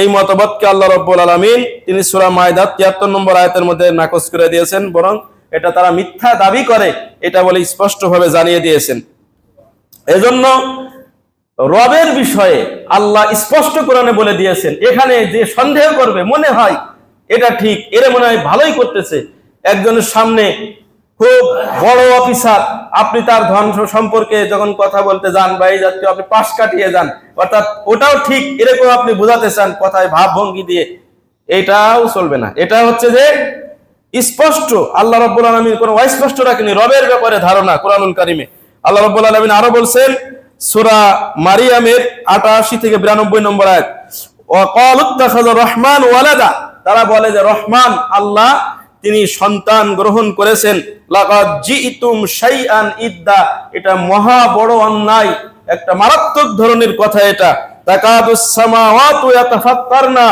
এই মতবাদকে আল্লাহ রাব্বুল আলামিন তিনি সূরা মাইদা 73 নম্বর আয়াতের মধ্যে নাকচ করে দিয়েছেন, বরং এটা তারা মিথ্যা দাবি করে এটা বলে স্পষ্টভাবে জানিয়ে দিয়েছেন। এজন্য রবের বিষয়ে আল্লাহ স্পষ্ট কোরআনে বলে দিয়েছেন, এখানে যে সন্দেহ করবে, মনে হয় এটা ঠিক, এর মনে হয় ভালোই করতেছে, একজনের সামনে খুব বড় অফিসার, আপনি তার ধন সম্পর্কে যখন কথা বলতে যান বা এই জাতীয়, আপনি পাশ কাটিয়ে যান, অর্থাৎ ওটাও ঠিক এরকম আপনি বোঝাতে চান কথায় ভাব ভঙ্গি দিয়ে, এটাও চলবে না। এটা হচ্ছে যে স্পষ্ট, আল্লাহ রাব্বুল আলামিন কোনো অস্পষ্ট রাখেনি রবের ব্যাপারে ধারণা। কোরআনুল কারিমে আল্লাহ রাব্বুল আলামিন আরো বলছেন সূরা মারিয়ামের 88 থেকে 92 নম্বর আয়াত, ওয়া ক্বালু ইত্তাখাযা রহমান ওয়ালাদা, তারা বলে যে রহমান আল্লাহ তিনি সন্তান গ্রহণ করেছেন। লাকাদ জিইতুম শাইআন ইদ্দা, এটা মহা বড় অন্যায়, একটা মারাত্মক ধরনের কথা এটা। তাকাদুস সামাওয়াতু ইয়াতাফাত্তারনা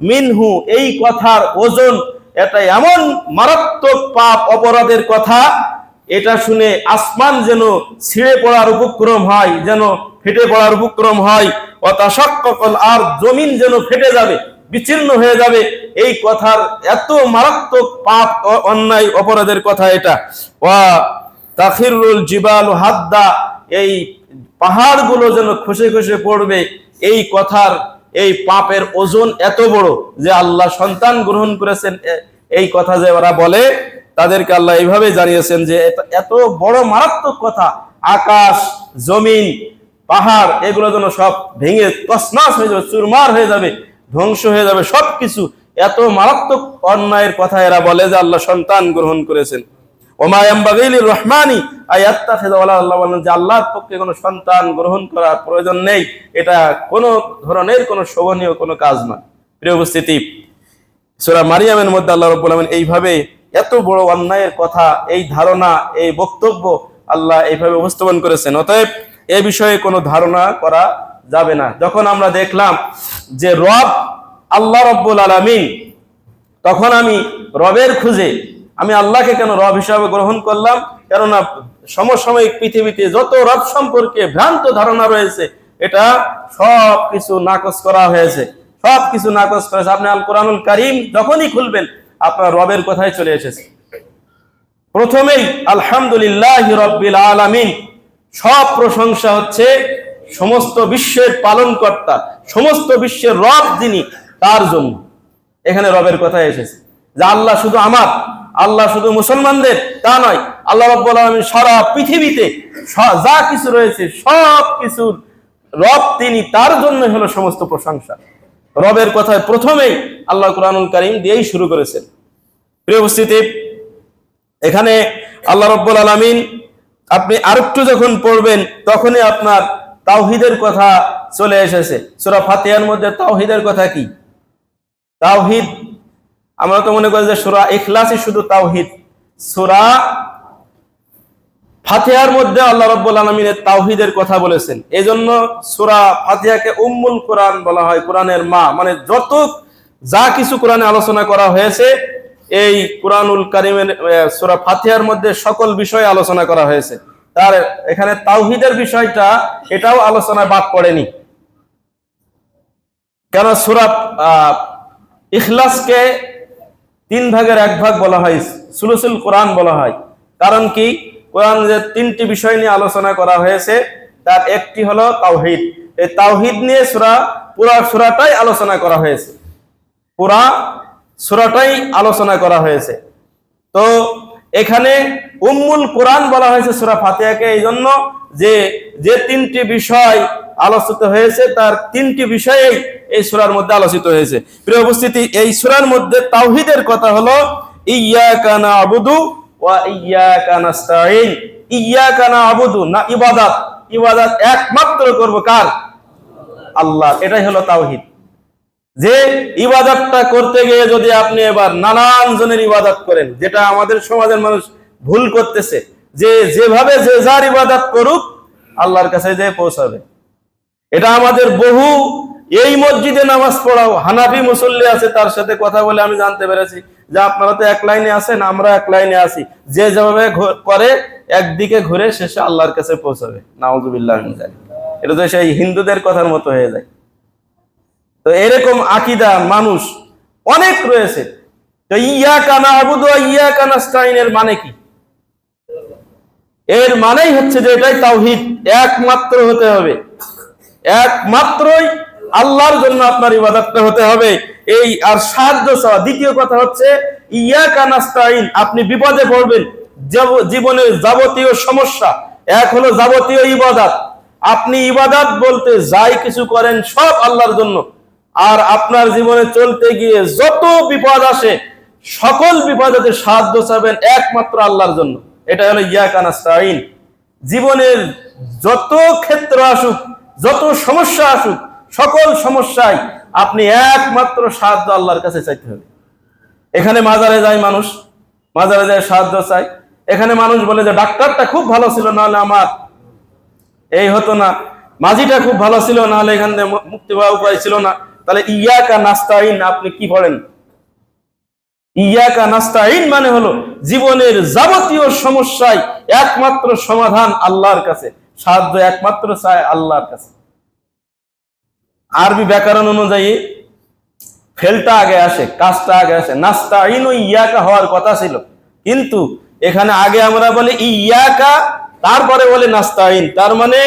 মিনহু, এই কথার ওজন, এটা এমন মারাত্মক পাপ অপরাধের কথা, এটা শুনে আসমান যেন ছিঁড়ে পড়ার উপক্রম হয়, যেন ফেটে পড়ার উপক্রম হয়। ওয়াতাশাক্কাকুল আরদ, জমিন যেন ফেটে যাবে, বিচ্ছিন্ন হয়ে যাবে, এই কথার এত মারাত্মক পাপ অন্যায় অপরাধের কথা এটা। ওয়া তাখিরুল জিবালু হাদ্দা, এই পাহাড়গুলো যেন খসে খসে পড়বে, এই কথার, এই পাপের ওজন এত বড় যে আল্লাহ সন্তান গ্রহণ করেছেন, এই কথা যে ওরা বলে তাদেরকে আল্লাহ এইভাবে জানিয়েছেন যে এত বড় মারাত্মক কথা, আকাশ, জমিন, পাহাড়, এগুলো যেন সব ভেঙে তছনছ হয়ে যাবে, চুরমার হয়ে যাবে, ধ্বংস হয়ে যাবে সবকিছু, এত মারাত্মক অন্যায়ের কথা এরা বলে যে আল্লাহ সন্তান গ্রহণ করেছেন। ওমা ইয়ামবাগি লির রহমানি আয়াত্তাখিযা ওয়ালা, আল্লাহ বলেন যে আল্লাহর পক্ষে কোনো সন্তান গ্রহণ করার প্রয়োজন নেই, এটা কোনো ধরনের কোনো শোভনীয় কোনো কাজ না। প্রিয় উপস্থিতি, সূরা মারিয়ামের মধ্যে আল্লাহ রাব্বুল আলামিন এইভাবে এত বড় অন্যায়ের কথা, এই ধারণা, এই বক্তব্য আল্লাহ এইভাবে উপস্থাপন করেছেন। অতএব এই বিষয়ে কোনো ধারণা করা যাবে না। যখন আমরা দেখলাম যে রব আল্লাহ রাব্বুল আলামিন, তখন আমি রবের খুঁজে আমি আল্লাহকে কেন রব হিসাবে গ্রহণ করলাম? কেননা সমসাময়িক পৃথিবীতে যত রব সম্পর্কে ভ্রান্ত ধারণা রয়েছে, এটা সব কিছু নাকচ করা হয়েছে, সব কিছু নাকচ করেছে। আপনি আল কোরআনুল কারীম যখনই খুলবেন আপনার রবের কথাই চলে এসেছে। প্রথমেই আলহামদুলিল্লাহি রাব্বিল আলামিন, সব প্রশংসা হচ্ছে সমস্ত বিশ্বের পালনকর্তা, সমস্ত বিশ্বের রব যিনি, তার জন্য। এখানে রবের কথা এসেছে যে আল্লাহ শুধু আমার, আল্লাহ শুধু মুসলমানদের তা নয়, আল্লাহ রাব্বুল আলামিন সারা পৃথিবীতে যা কিছু রয়েছে সব কিছুর রব তিনি, তার জন্য হলো সমস্ত প্রশংসা। রবের কথায় প্রথমেই আল্লাহ কুরআনুল কারীম দিয়েই শুরু করেছেন। প্রিয় উপস্থিতি, এখানে আল্লাহ রাব্বুল আলামিন আপনি আরেকটু যখন পড়বেন তখনই আপনার তাওহীদের কথা চলে এসেছে। সূরা ফাতিহার মধ্যে তাওহীদের কথা কি? তাওহীদ, আমরা তো মনে করি যে সূরা ইখলাসই শুধু তাওহীদ। সূরা ফাতিহার মধ্যে আল্লাহ রাব্বুল আলামিনের তাওহীদের কথা বলেছেন। এজন্য সূরা ফাতিহাকে উম্মুল কোরআন বলা হয়, কোরআনের মা। মানে যা কিছু কোরআনে আলোচনা করা হয়েছে, এই কোরআনুল কারীমের সূরা ফাতিহার মধ্যে সকল বিষয়ে আলোচনা করা হয়েছে। তার এখানে তাওহীদের বিষয়টা এটাও আলোচনায় বাদ পড়েনি। কেন সূরা ইখলাসকে 3 ভাগের 1 ভাগ বলা হয়, সুলুসুল কোরআন বলা হয়। কারণ কি? কোরআন যে 3টি বিষয় নিয়ে আলোচনা করা হয়েছে, তার একটি হলো তাওহীদ। এই তাওহীদ নিয়ে পুরা সূরাটাই আলোচনা করা হয়েছে, পুরা সূরাটাই আলোচনা করা হয়েছে। তো এখানে উম্মুল কোরআন বলা হয়েছে সূরা ফাতিহাকে, এই জন্য যে 3টি বিষয় আলোচিত হয়েছে তার 3টি বিষয়েই এই সূরার মধ্যে আলোচিত হয়েছে। প্রিয় উপস্থিতি, এই সূরার মধ্যে তাওহীদের কথা হলো ইয়্যাকা না'বুদু ওয়া ইয়্যাকা নাস্তাঈন। ইয়্যাকা না'বুদু, না ইবাদত, ইবাদত একমাত্র করব কার? আল্লাহ। এটাই হলো তাওহীদ। যে ইবাদতটা করতে গিয়ে যদি আপনি এবার নানান জনের ইবাদত করেন, যেটা আমাদের সমাজের মানুষ ভুল করতেছে, যে যেভাবে যে যার ইবাদত করুক আল্লাহর কাছে যে পৌঁছাবে। এটা আমাদের বহু, এই মসজিদে নামাজ পড়াও হানাফি মুসল্লি আছে, তার সাথে কথা বলে আমি জানতে পেরেছি যে আপনারা তো এক লাইনে আছেন, আমরা এক লাইনে আছি। যে যেভাবে করে একদিকে ঘুরে শেষে আল্লাহর কাছে পৌঁছাবে। নাউযুবিল্লাহ মিন যালিক। এটা তো সেই হিন্দুদের কথার মতো হয়ে যায়। তো এরকম আকীদা মানুষ অনেক রয়েছে। তো ইয়্যাকা না'বুদু ওয়া ইয়্যাকা নাস্তাঈনের মানে কি? এর মানেই হচ্ছে যে এটাই তাওহীদ, একমাত্র হতে হবে, একমাত্রই আল্লাহর জন্য আপনার ইবাদতটা হতে হবে। এই আর সাহায্য চাওয়া। দ্বিতীয় কথা হচ্ছে ইয়্যাকা নাস্তাঈন, আপনি বিপদে পড়বেন, জীবনের যাবতীয় সমস্যা, এক হলো যাবতীয় ইবাদত। আপনি ইবাদত বলতে যাই কিছু করেন সব আল্লাহর জন্য, আর আপনার জীবনে চলতে গিয়ে যত বিপদ আসে সকল বিপদে সাহায্য চাবেন একমাত্র আল্লাহর জন্য। এটা হলো ইয়্যাকা নাস্তাঈন। জীবনের যত ক্ষেত্র আসুক, যত সমস্যা আসুক, সকল সমস্যায় আপনি একমাত্র সাহায্য আল্লাহর কাছে চাইতে হবে। এখানে মাজারে যায় মানুষ, মাজারে যায় সাহায্য চাই। এখানে মানুষ বলে যে ডাক্তারটা খুব ভালো ছিল, নাহলে আমার এই হতো না, মাঝিটা খুব ভালো ছিল, নাহলে এখান থেকে মুক্তি পাওয়ার উপায় ছিল না। তাহলে ইয়্যাকা নাস্তাঈন আপনি কি পড়েন? ইয়্যাকা নাস্তাঈন মানে হলো জীবনের যাবতীয় সমস্যায় একমাত্র সমাধান আল্লাহর কাছে, সাহায্য একমাত্র চায় আল্লাহর কাছে। আরবি ব্যাকরণ অনুযায়ী ফেলটা আগে আসে, কাজটা আগে আসে। নাস্তাঈন ও ইয়্যাকা হওয়ার কথা ছিল, কিন্তু এখানে আগে আমরা বলি ইয়্যাকা, তারপরে বলে নাস্তাঈন। তার মানে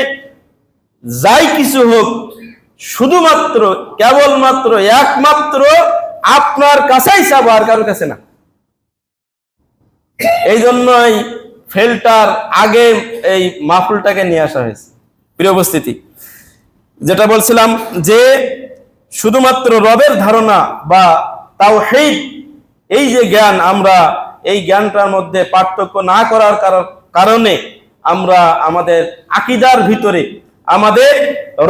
যাই কিছু হোক শুধুমাত্র কেবলমাত্র একমাত্র আপনার কাছেই চাবো, আর কারোর কাছে না। এই জন্যই ফেলটার আগে এই মাফুলটাকে নিয়ে আসা হয়েছে। প্রিয় উপস্থিতি, যেটা বলছিলাম যে শুধুমাত্র রবের ধারণা বা তাওহীদ, এই যে জ্ঞান, আমরা এই জ্ঞানটার মধ্যে পার্থক্য না করার কারণে আমরা আমাদের আকীদার ভিতরে আমাদের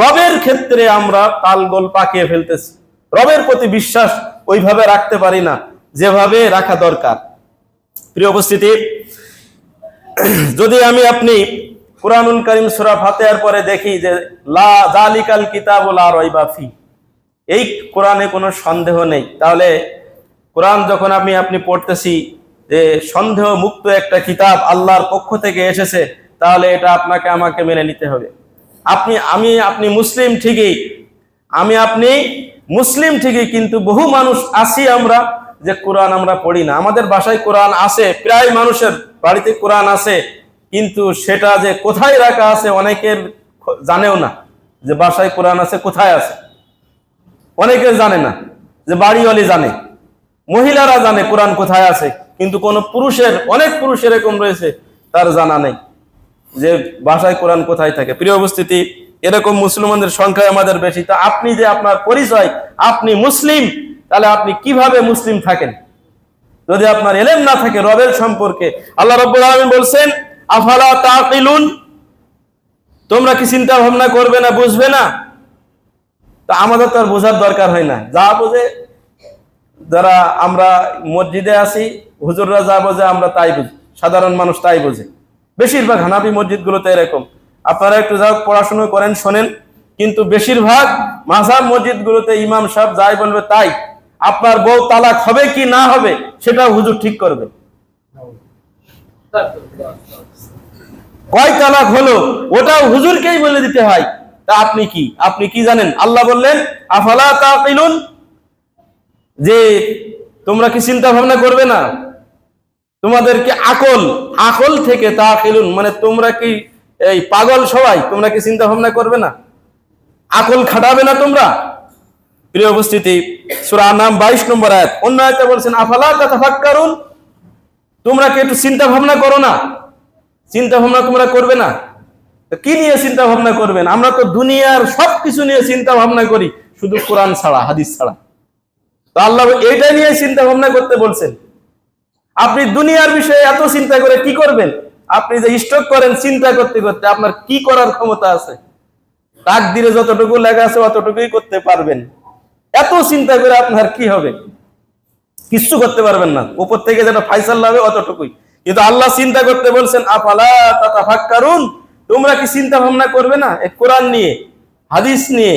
রবের ক্ষেত্রে আমরা তালগোল পাকিয়ে ফেলতেছি। রবের প্রতি বিশ্বাস ওইভাবে রাখতে পারি না যেভাবে রাখা দরকার। প্রিয় উপস্থিতি, যদি আপনি কুরআনুল কারীম সূরা ফাতিহার পরে দেখি যে লা যালিকাল কিতাবু লা রাইবা ফি, এই কোরআনে কোনো সন্দেহ নেই, তাহলে কোরআন যখন আপনি পড়তেছি যে সন্দেহ মুক্ত একটা কিতাব আল্লাহর পক্ষ থেকে এসেছে, তাহলে এটা আপনাকে আমাকে মেনে নিতে হবে। আপনি মুসলিম ঠিকই, আপনি মুসলিম ঠিকই, কিন্তু বহু মানুষ আছি আমরা যে কোরআন আমরা পড়ি না। আমাদের বাসায় কোরআন আছে, প্রায় মানুষের বাড়িতে কোরআন আছে, কিন্তু সেটা যে কোথায় রাখা আছে অনেকের জানেও না, যে বাসায় কোরআন আছে কোথায় আছে অনেকে জানে না, যে বাড়িওয়ালি জানে, মহিলারা জানে কোরআন কোথায় আছে, কিন্তু কোন পুরুষের, অনেক পুরুষ এরকম রয়েছে তার জানা নেই যে বাসায় কোরআন কোথায় থাকে। প্রিয় উপস্থিতি, এরকম মুসলমানদের সংখ্যা আমাদের বেশি। তা আপনি যে আপনার পরিচয় আপনি মুসলিম, তাহলে আপনি কিভাবে মুসলিম থাকেন যদি আপনার ইলম না থাকে রবের সম্পর্কে? আল্লাহ রাব্বুল আলামিন বলছেন, আফালা তাকিলুন, তোমরা কি চিন্তা ভাবনা করবে না, বুঝবে না? তা আমাদের তো আর বোঝার দরকার হয় না, যা বোঝে, যারা আমরা মসজিদে আছি হুজুররা যা বোঝে আমরা তাই বুঝি, সাধারণ মানুষ তাই বোঝে। বেশিরভাগ হানাফি মসজিদগুলোতে এরকম, আপনারা একটু যাও পড়াশোনা করেন শোনেন, কিন্তু বেশিরভাগ মাযহাব মসজিদগুলোতে ইমাম সাহেব যাই বলবে তাই। আপনার বউ তালাক হবে কি না হবে সেটা হুজুর ঠিক করবে। কয় তালাক হলো ওটাও হুজুরকেই বলে দিতে হয়। তা আপনি কি জানেন? আল্লাহ বললেন, আফালা তাকিলুন, যে তোমরা কি চিন্তা ভাবনা করবে না? তোমাদেরকে আকল থেকে তাকিলুন মানে তোমরা কি এই পাগল সবাই? তোমরা কি চিন্তা ভাবনা করবে না? আকল খাটাবে না তোমরা? প্রিয় উপস্থিতি, সূরা আন-নাম 22 নম্বর আয়াত, অন্য আয়াতে বলছেন, আফালা তাতাফাক্কারুন, তোমরা কি একটু চিন্তা ভাবনা করো না? চিন্তা ভাবনা তোমরা করবে না? কি নিয়ে চিন্তা ভাবনা করবেন? আমরা তো দুনিয়ার সবকিছু নিয়ে চিন্তা ভাবনা করি, শুধু কোরআন ছাড়া, হাদিস ছাড়া। তো আল্লাহ এইটা নিয়ে চিন্তা ভাবনা করতে বলছেন। আপনি দুনিয়ার বিষয়ে এত চিন্তা করে কি করবেন? আপনি যে স্টক করেন চিন্তা করতে করতে, আপনার কি করার ক্ষমতা আছে? তাকদিরে যতটুকু লেখা আছে অতটুকুই করতে পারবেন। এত চিন্তা করে আপনার কি হবে? কিচ্ছু করতে পারবেন না। উপর থেকে যেটা ফায়সালা হবে অতটুকুই। কিন্তু আল্লাহ চিন্তা করতে বলছেন, আফালা তাতাফাক্কারুন, তোমরা কি চিন্তা ভাবনা করবে না? এই কোরআন নিয়ে, হাদিস নিয়ে,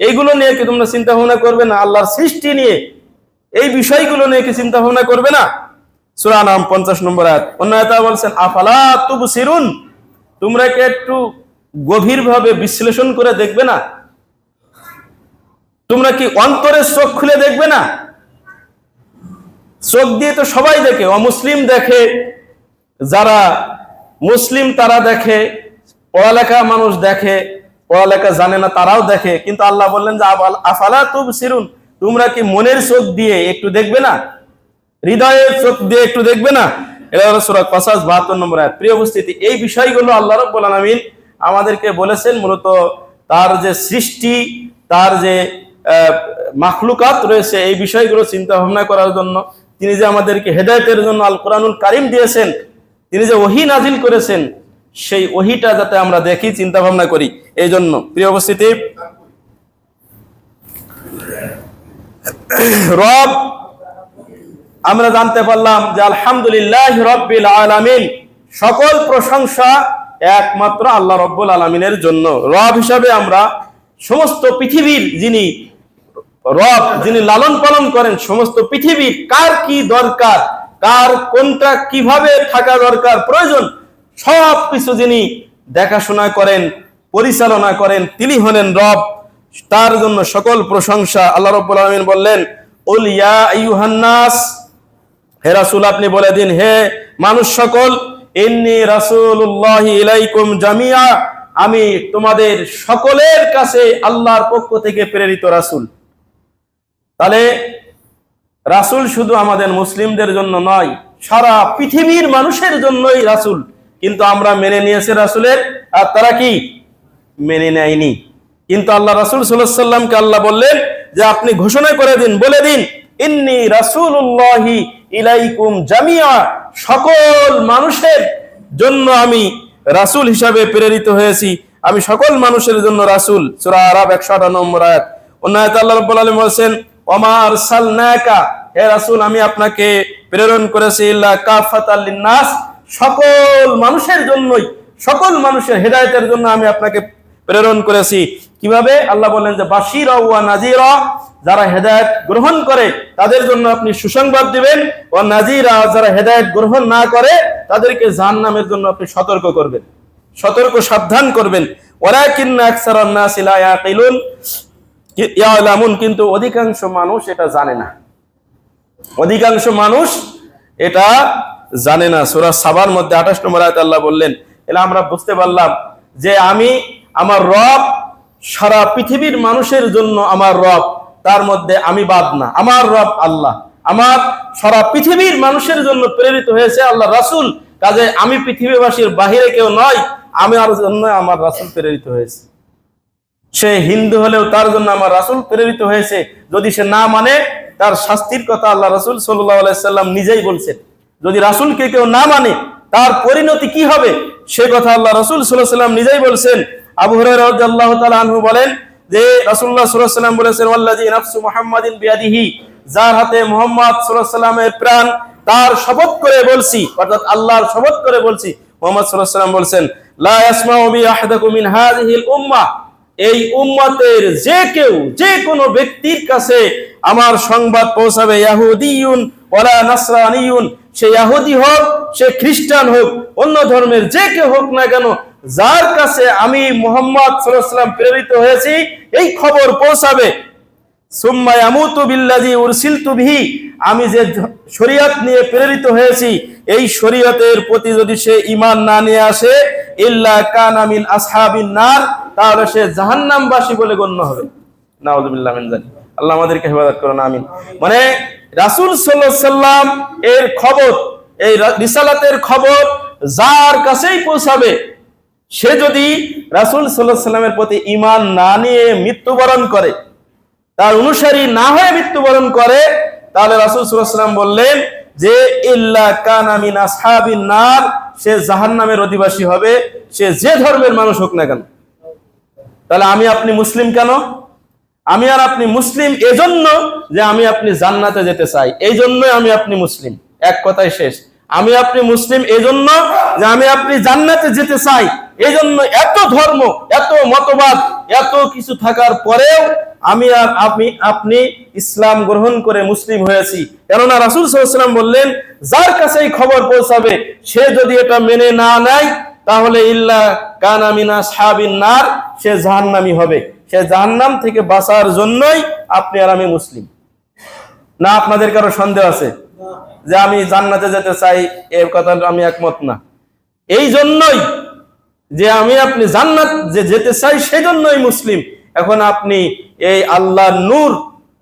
এইগুলো নিয়ে কি তোমরা চিন্তা ভাবনা করবে না? আল্লাহর সৃষ্টি নিয়ে, এই বিষয়গুলো নিয়ে কি চিন্তা ভাবনা করবে না? সূরা আন-নাম 50 নম্বর আয়াত, অন্য আয়াতে বলছেন, আফালা তুবসিরুন, তোমরা কি একটু গভীরভাবে বিশ্লেষণ করে দেখবে না? তোমরা কি অন্তরের চোখ খুলে দেখবে না? চোখ দিয়ে তো সবাই দেখে, অমুসলিম দেখে, যারা মুসলিম তারা দেখে, পড়ালেখা মানুষ দেখে, পড়ালেখা জানে না তারাও দেখে। কিন্তু আল্লাহ বললেন যে আফালা তুবসিরুন, তোমরা কি মনের চোখ দিয়ে একটু দেখবে না? হৃদয়ের চোখ দিয়ে একটু দেখবে না? এটা হলো সূরা কসাস 72 নম্বর আয়াত। প্রিয় উপস্থিতি, এই বিষয়গুলো আল্লাহ রাব্বুল আলামিন আমাদেরকে বলেছেন মূলত তার যে সৃষ্টি, তার যে মাখলুকাত রয়েছে, এই বিষয়গুলো চিন্তা ভাবনা করার জন্য। তিনি যে আমাদেরকে হেদায়েতের জন্য আল কোরআনুল কারীম দিয়েছেন, তিনি যে ওহী নাজিল করেছেন, সেই ওহীটা যাতে আমরা দেখি, চিন্তা ভাবনা করি। এই জন্য প্রিয় উপস্থিতি, রব আমরা জানতে পারলাম যে আলহামদুলিল্লাহ রাব্বিল আলামিন, সকল প্রশংসা একমাত্র আল্লাহ রাব্বুল আলামিনের জন্য। রব হিসাবে আমরা সমস্ত পৃথিবীর যিনি রব, যিনি লালন পালন করেন সমস্ত পৃথিবীর, কার কি দরকার, কার কোনটা কিভাবে থাকা দরকার প্রয়োজন, সব কিছু যিনি দেখাশোনা করেন, পরিচালনা করেন, তিনি হলেন রব। তার জন্য সকল প্রশংসা। আল্লাহ রাব্বুল আলামিন বললেন, উল ইয়া আইয়ুহান নাস, হে রাসূল আপনি বলে দিন, হে মানুষ সকল, ইন্নী রাসূলুল্লাহি ইলাইকুম জামিআ, আমি তোমাদের সকলের কাছে আল্লাহর পক্ষ থেকে প্রেরিত রাসূল। তাহলে রাসূল শুধু আমাদের মুসলিমদের জন্য নয়, সারা পৃথিবীর মানুষের জন্যই রাসূল। কিন্তু আমরা মেনে নিয়েছি রাসূলের, আর তারা কি মেনে নেয়নি। কিন্তু আল্লাহ রাসূল সাল্লাল্লাহু আলাইহি সাল্লামকে আল্লাহ বললেন যে আপনি ঘোষণা করে দিন, বলে দিন, ইন্নী রাসূলুল্লাহি ইলাইকুম জামিআ, সকল মানুষের জন্য আমি রাসূল হিসাবে প্রেরিত হয়েছি, আমি সকল মানুষের জন্য রাসূল। সূরা আরাব 118 নম্বর আয়াত। অন্য আয়াতে আল্লাহ রাব্বুল আলামিন বলেন, ওমা আরসালনাকা, হে রাসূল আমি আপনাকে প্রেরণ করেছি ইল্লা কাফাতাল লিন্নাস, সকল মানুষের জন্যই, সকল মানুষের হেদায়েতের জন্য আমি আপনাকে প্রেরণ করেছি। কিভাবে? আল্লাহ বলেন যে বাশীরা ওয়া নাযীরা, যারা হেদায়েত গ্রহণ করে তাদের জন্য আপনি সুসংবাদ দিবেন, ওয়া নাযীরা, যারা হেদায়েত গ্রহণ না করে তাদেরকে জাহান্নামের জন্য আপনি সতর্ক করবেন, সতর্ক সাবধান করবেন। ওয়ালাকিন্না আকসারান নাসি লা ইয়াকিলুন ইয়ালামুন, কিন্তু অধিকাংশ মানুষ এটা জানে না, অধিকাংশ মানুষ এটা জানে না। সূরা সাবার মধ্যে 28 নম্বর আয়াতে আল্লাহ বললেন, এলা আমরা বুঝতে পারলাম যে আমার রব সারা পৃথিবীর মানুষের জন্য আমার রব, তার মধ্যে আমি বাদ না। আমার রব আল্লাহ, আমার সারা পৃথিবীর মানুষের জন্য প্রেরিত হয়েছে আল্লাহ রাসূল। কাজে আমি পৃথিবীবাসীর বাহিরে কেউ নয়, আমার জন্য আমার রাসূল প্রেরিত হয়েছে। সে হিন্দু হলেও তার জন্য আমার রাসূল প্রেরিত হয়েছে। যদি সে না মানে, তার শাস্তির কথা আল্লাহ রাসূল সাল্লাল্লাহু আলাইহি সাল্লাম নিজেই বলছেন। যদি রাসূলকে কেউ না মানে, তার পরিণতি কি হবে সে কথা আল্লাহ রাসূল সাল্লাল্লাহু আলাইহি সাল্লাম নিজেই বলছেন। আবু হুরায়রা রাদিয়াল্লাহু তাআলা আনহু বলেন যে রাসূলুল্লাহ সাল্লাল্লাহু আলাইহি সাল্লাম বলেছেন, ওয়াল্লাযী নাফসু মুহাম্মাদিন বিয়াদিহি, যার হাতে মুহাম্মদ সাল্লাল্লাহু আলাইহি সাল্লামের প্রাণ, তার শপথ করে বলছি, অর্থাৎ আল্লাহর শপথ করে বলছি, মুহাম্মদ সাল্লাল্লাহু আলাইহি সাল্লাম বলছেন, লা ইয়াসমাউ বি আহাদাকুম মিন হাযিহিল উম্মাহ, এই উম্মতের যে কেউ, যে কোনো ব্যক্তির কাছে আমার সংবাদ পৌঁছাবে, ইয়াহুদিয়ুন ওয়ালা নাসরানিয়ুন, সে ইহুদি হোক, সে খ্রিস্টান হোক, অন্য ধর্মের যে কেউ হোক না কেন, যার কাছে আমি মুহাম্মদ সাল্লাল্লাহু আলাইহি সাল্লাম প্রেরিত হয়েছি, এই খবর পৌঁছাবে। সুম্মা ইয়ামুতু বিল্লাযী উরসিলতু বিহি, আমি যে শরীয়ত নিয়ে প্রেরিত হয়েছি, এই শরীয়তের প্রতি যদি সে ঈমান না নিয়ে আসে, ইল্লা কানা মিন আসহাবিন নার, তাহলে সে জাহান্নামবাসী বলে গণ্য হবে। নাউযুবিল্লাহি মিন যালিক। আল্লাহ আমাদেরকে হেফাজত করুন, আমিন। মানে রাসূল সাল্লাল্লাহু আলাইহি সাল্লাম এর খবর, এই রিসালাতের খবর যার কাছেই পৌঁছাবে, সে যদি রাসূল সাল্লাল্লাহু আলাইহি সাল্লামের প্রতি ঈমান না নিয়ে মৃত্যুবরণ করে, তার অনুসারী না হয়ে মৃত্যুবরণ করে, তাহলে রাসূল সাল্লাল্লাহু আলাইহি সাল্লাম বললেন যে ইল্লা কানা মিন আসহাবিন নার, সে জাহান্নামের অধিবাসী হবে, সে যে ধর্মের মানুষ হোক না কেন। তাহলে আমি আপনি মুসলিম কেন? আমি আর আপনি মুসলিম এজন্য যে আমি আপনি জান্নাতে যেতে চাই, এই জন্যই আমি আপনি মুসলিম। এক কথায় শেষ। আমি আপনি মুসলিম এজন্য যে আমি আপনি জান্নাতে যেতে চাই, এই জন্য এত ধর্ম, এত মতবাদ, এত কিছু থাকার পরেও আমি আর আপনি ইসলাম গ্রহণ করে মুসলিম হয়েছি। কেননা রাসূল সাল্লাল্লাহু আলাইহি ওয়াসাল্লাম বললেন, যার কাছে এই খবর পৌঁছাবে, সে যদি এটা মেনে না নেয়, তাহলে ইল্লা কানা মিন আসহাবিন নার, সে জাহান্নামী হবে। সে জাহান্নাম থেকে বাঁচার জন্যই আপনি আর আমি মুসলিম। না আপনাদের কারো সন্দেহ আছে যে আমি জান্নাতে যেতে চাই, এর কথা আমি একমত না। এই জন্যই যে আমি আপনি জান্নাত যে যেতে চাই, সেজন্যই মুসলিম। এখন আপনি এই আল্লাহর নূর,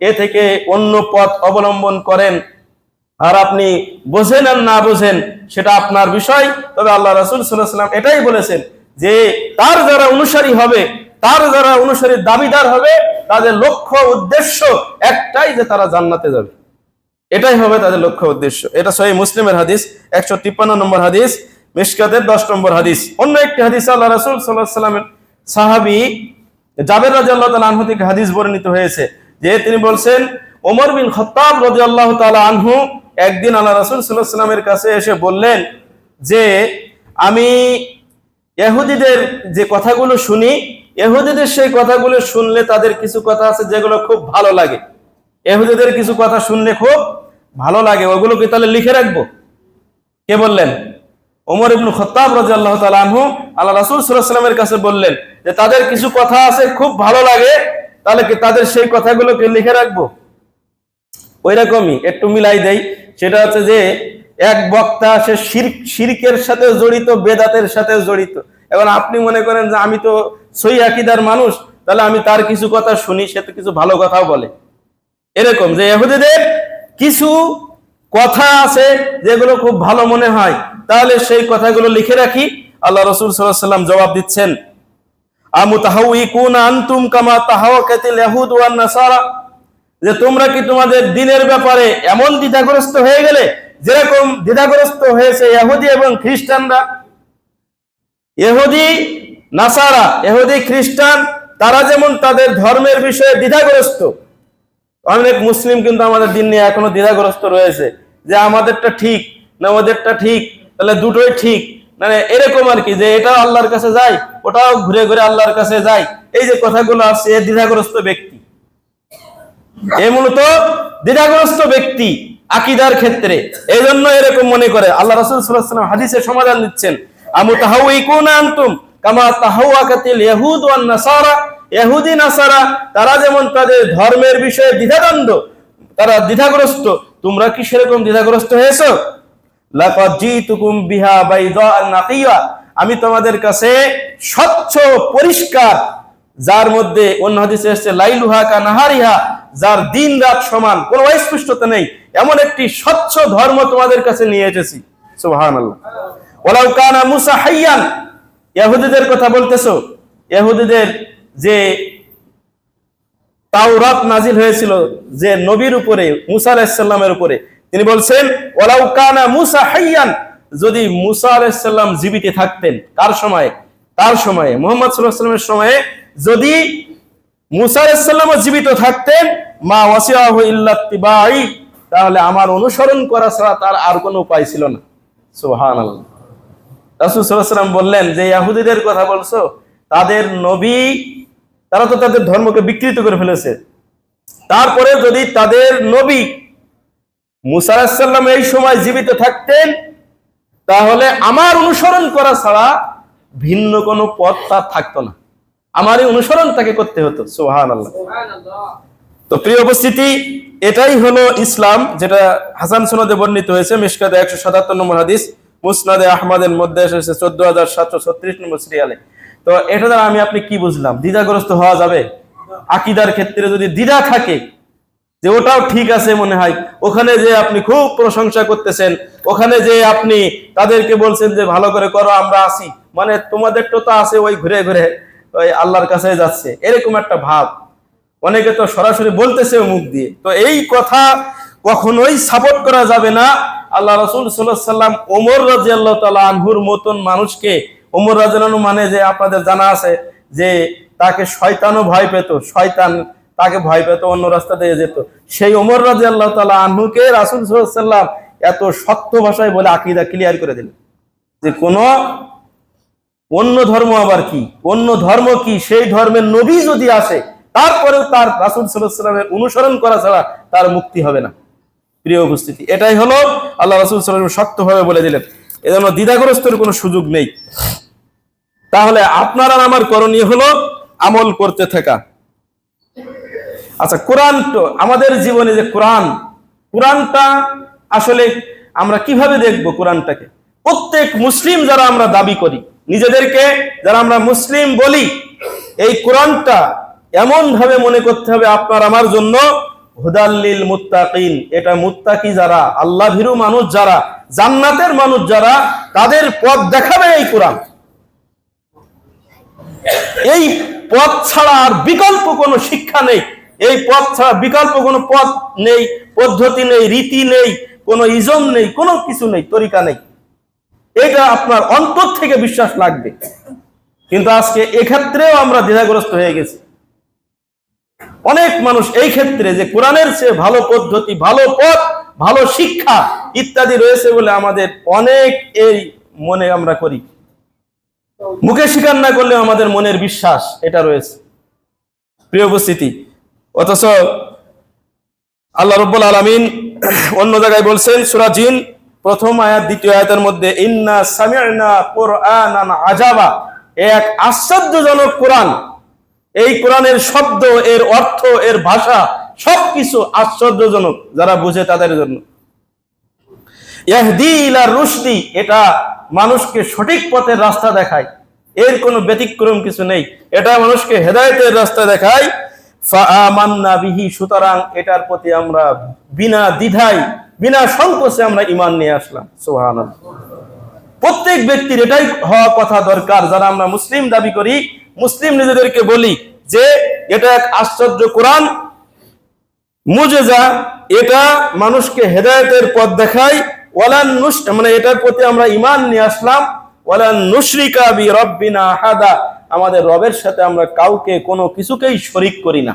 এ থেকে অন্য পথ অবলম্বন করেন, আর আপনি বোঝেন আর না বোঝেন সেটা আপনার বিষয়। তবে আল্লাহ রাসূল সাল্লাল্লাহু আলাইহি ওয়াসাল্লাম এটাই বলেছেন যে তার যারা অনুসারী হবে, তার যারা অনুসারীর দাবিদার হবে, তাদের লক্ষ্য উদ্দেশ্য একটাই, যে তারা জান্নাতে যাবে। এটাই হবে তাদের লক্ষ্য উদ্দেশ্য। এটা সহিহ মুসলিমের হাদিস, 153 নম্বর হাদিস, মিশকাতের 10 নম্বর হাদিস। অন্য একটি হাদিসে আল্লাহ রাসূল সাল্লাল্লাহু আলাইহি ওয়াসাল্লামের সাহাবী জাবের রাদিয়াল্লাহু তাআলা আনহু থেকে হাদিস বর্ণিত হয়েছে যে তিনি বলছেন, ওমর বিন খাত্তাব রাদিয়াল্লাহু তাআলা আনহু একদিন আল্লাহ রাসূল সাল্লাল্লাহু আলাইহি ওয়াসাল্লামের কাছে এসে বললেন যে আমি ইহুদিদের যে কথাগুলো শুনি, ইহুদিদের সেই কথাগুলো শুনলে তাদের কিছু কথা আছে যেগুলো খুব ভালো লাগে। ইহুদিদের কিছু কথা শুনলে খুব ভালো লাগে, ওগুলো কি তাহলে লিখে রাখবো? কে বললেন? ওমর ইবনে খাত্তাব রাদিয়াল্লাহু তাআলা আনহু আল্লাহ রাসূল সাল্লাল্লাহু আলাইহি ওয়াসাল্লামের কাছে বললেন যে তাদের কিছু কথা আছে খুব ভালো লাগে, তাহলে কি তাদের সেই কথাগুলোকে লিখে রাখবো? ওইরকমই একটু মিলাই দেই। সেটা হচ্ছে যে এক বক্তা, সে শিরকের সাথে জড়িত, বেদাতের সাথে জড়িত। এখন আপনি মনে করেন যে আমি তো সহি আকীদার মানুষ, তাহলে আমি তার কিছু কথা শুনি, সে তো কিছু ভালো কথাও বলে। এরকম যে ইহুদিদের কিছু কথা আছে যেগুলো খুব ভালো মনে হয়, তাহলে সেই কথাগুলো লিখে রাখি। আল্লাহ রাসূল সাল্লাল্লাহু আলাইহি ওয়াসাল্লাম জবাব দিচ্ছেন, আমুতাহাউইকুনা আনতুম কামা তাহাওয়াকাতিল ইয়াহুদ ওয়ান নাসারা, যে তোমরা কি তোমাদের দ্বীনের ব্যাপারে এমন দ্বিধাগ্রস্ত হয়ে গেলে যেরকম দ্বিধাগ্রস্ত হয়েছে ইহুদি এবং খ্রিস্টানরা। ইহুদি নাসারা, ইহুদি খ্রিস্টান, তারা যেমন তাদের ধর্মের বিষয়ে দ্বিধাগ্রস্ত, অনেক মুসলিম কিন্তু আমাদের দিন নিয়ে এখনো দ্বিধাগ্রস্ত রয়েছে যে আমাদেরটা ঠিক না ওদেরটা ঠিক, তাহলে দুটোই ঠিক, মানে এরকম আর কি, যে এটাও আল্লাহর কাছে যায়, ওটাও ঘুরে ঘুরে আল্লাহর কাছে যায়। এই যে কথাগুলো আছে, দ্বিধাগ্রস্ত ব্যক্তি, এ মূলত দ্বিধাগ্রস্ত ব্যক্তি আকীদার ক্ষেত্রে, এই জন্য এরকম মনে করে। আল্লাহ রাসূল সাল্লাল্লাহু আলাইহি ওয়াসাল্লাম হাদিসে সমাধান দিচ্ছেন, আমুতাহাউইকুনা আনতুম কামা তাহাওয়াকাতিল ইয়াহুদ ওয়ান নাসারা, ইহুদি নাসারা তারা যেমন তাদের ধর্মের বিষয়ে দ্বিধাদ্বন্দ্ব, তারা দ্বিধাগ্রস্ত, তোমরা কি সেরকম দ্বিধাগ্রস্ত হয়েছো? লাকাদ জিতুকুম বিহা বাইদা নাকিয়া, আমি তোমাদের কাছে স্বচ্ছ পরিষ্কার, যার মধ্যে অন্য হাদিসে এসেছে লাইলুহা কা নাহারিহা, যার দিন রাত সমান, কোনো অস্পষ্টতা নেই, এমন একটি স্বচ্ছ ধর্ম তোমাদের কাছে নিয়ে এসেছি। সুবহানাল্লাহ। ওয়ালাউ কানা মুসা হাইয়ান, ইহুদীদের কথা বলতেছো। ইহুদীদের যে তাওরাত নাজিল হয়েছিল যে নবীর উপরে, মুসা আলাইহিস সালামের উপরে, তিনি বলছেন ওয়ালাউ কানা মুসা হাইয়ান, যদি মুসা আলাইহিস সালাম জীবিত থাকতেন। কার সময়ে? তার সময়ে, মুহাম্মদ সাল্লাল্লাহু আলাইহি ওয়াসাল্লামের সময়ে যদি মুসা আলাইহিস সালাম জীবিত থাকতেন, মা ওয়াসিআহু ইল্লা ইত্তিবাই, তাহলে আমার অনুসরণ করা ছাড়া তার আর কোনো উপায় ছিল না। সুবহানাল্লাহ। রাসূল সাল্লাল্লাহু আলাইহি ওয়াসাল্লাম বললেন যে ইহুদীদের কথা বলছো, তাদের নবী, তারা তো তাদের ধর্মকে বিকৃত করে ফেলেছে। তারপরে যদি তাদের নবী মুসা আলাইহিস সালাম এই সময় জীবিত থাকতেন, তাহলে আমার অনুসরণ করা ছাড়া ভিন্ন কোনো পথ তার থাকতো না, আমারই অনুসরণ তাকে করতে হতো। সুবহানাল্লাহ। তো প্রিয় উপস্থিতি, এটাই হলো ইসলাম, যেটা হাসান সনদে বর্ণিত হয়েছে। মিশকাতে 177 নম্বর হাদিস, মুসনাদে আহমদের মধ্যে এসেছে 14736 নম্বর সিরিয়ালে। তো এটা দ্বারা আমি আপনি কি বুঝলাম? দ্বিধাগ্রস্ত হওয়া যাবে? আকীদার ক্ষেত্রে যদি দ্বিধা থাকে যে ওটাও ঠিক আছে মনে হয়, ওখানে যে আপনি খুব প্রশংসা করতেছেন, ওখানে যে আপনি তাদেরকে বলছেন যে ভালো করে করো, আমরা আছি, মানে তোমাদের তো আছে ওই ঘুরে ঘুরে ওই আল্লাহর কাছে যাচ্ছে, এরকম একটা ভাব অনেকে তো সরাসরি বলতেছে মুখ দিয়ে। তো এই কথা কখনোই সাপোর্ট করা যাবে না। আল্লাহ রাসূল সাল্লাল্লাহু আলাইহি সাল্লাম ওমর রাদিয়াল্লাহু তাআলা আনহুর মতন মানুষকে, ওমর রাদিয়াল্লাহু মানে যে আপনাদের জানা আছে যে তাকে শয়তানও ভয় পেত, শয়তান তাকে ভয় পেত, অন্য রাস্তা দিয়ে যেত, সেই ওমর রাদিয়াল্লাহু তাআলা আনহুকে রাসূল সাল্লাল্লাহু আলাইহি সাল্লাম এত শক্ত ভাষায় বলে আকীদা ক্লিয়ার করে দিলেন যে কোন অন্য ধর্ম আবার কি, অন্য ধর্ম কি, সেই ধর্মের নবী যদি আসে তারপরেও তার রাসূল সাল্লাল্লাহু আলাইহি সাল্লামের অনুসরণ করা ছাড়া তার মুক্তি হবে না। প্রিয় উপস্থিতি, এটাই হলো আল্লাহ রাসূল সাল্লাল্লাহু আলাইহি ওয়াসাল্লাম শক্তভাবে বলে দিলেন, এজন্য দ্বিধাগ্রস্তের কোনো সুযোগ নেই। তাহলে আপনার আর আমার করণীয় হলো আমল করতে থাকা। আচ্ছা, কোরআন তো আমাদের জীবনে যে কোরআনটা আসলে আমরা কিভাবে দেখব? কোরআনটাকে প্রত্যেক মুসলিম যারা আমরা দাবি করি, নিজেদেরকে যারা আমরা মুসলিম বলি, এই কোরআনটা এমন ভাবে মনে করতে হবে আপনার আমার জন্য হুদাল্লিল মুত্তাকিন, এটা মুত্তাকি যারা, আল্লাহ ভীরু মানুষ যারা, জান্নাতের মানুষ যারা, তাদের পথ দেখাবে এই কোরআন। এই পথ ছাড়া আর বিকল্প কোনো শিক্ষা নেই, এই পথ ছাড়া বিকল্প কোনো পথ নেই, পদ্ধতি নেই, রীতি নেই, কোনো ইজম নেই, কোনো কিছু নেই, তরিকা নেই। এটা আপনার অন্তর থেকে বিশ্বাস লাগবে। কিন্তু আজকে এক্ষেত্রেও আমরা দ্বিধাগ্রস্ত হয়ে গেছি। অনেক মানুষ এই ক্ষেত্রে যে কোরআনের চেয়ে ভালো পদ্ধতি, ভালো পথ, ভালো শিক্ষা ইত্যাদি রয়েছে বলে আমাদের অনেক এই মনে আমরা করি, মুখে স্বীকার না করলেও আমাদের মনের বিশ্বাস এটা রয়েছে। প্রিয় উপস্থিতি, অথচ আল্লাহ রাব্বুল আলামিন অন্য জায়গায় বলছেন, সূরা জিন প্রথম আয়াত দ্বিতীয় আয়াতের মধ্যে, ইন্না সামি'না কুরআনান আজাবা, এক আশ্চর্যজনক কোরআন। এই কোরআনের শব্দ, এর অর্থ, এর ভাষা সবকিছু আশ্চর্যজনক যারা বুঝে তাদের জন্য। ইয়াহদি ইলা রুশদি, এটা মানুষকে সঠিক পথের রাস্তা দেখায়, এর কোনো ব্যতিক্রম কিছু নেই, এটা মানুষকে হেদায়েতের রাস্তা দেখায়। ফাআমান্না বিহি, সুতরাং এটার প্রতি আমরা বিনা দ্বিধায়, বিনা সংকোচে আমরা ঈমান নিয়ে আসলাম। সুবহানাল্লাহ। প্রত্যেক ব্যক্তির এটাই হওয়া কথা দরকার, যারা আমরা মুসলিম দাবি করি, মুসলিম নিজেদেরকে বলি যে এটা এক আশ্চর্য কোরআন, মুজিজা, এটা মানুষকে হেদায়েতের পথ দেখায়। ওয়ালান নুশ, মানে এটার প্রতি আমরা ঈমান নিয়ে আসলাম। ওয়ালান নুশরিকা বিরাব্বিনা আহাদা, আমাদের রবের সাথে আমরা কাউকে কোনো কিছুকেই শরীক করি না।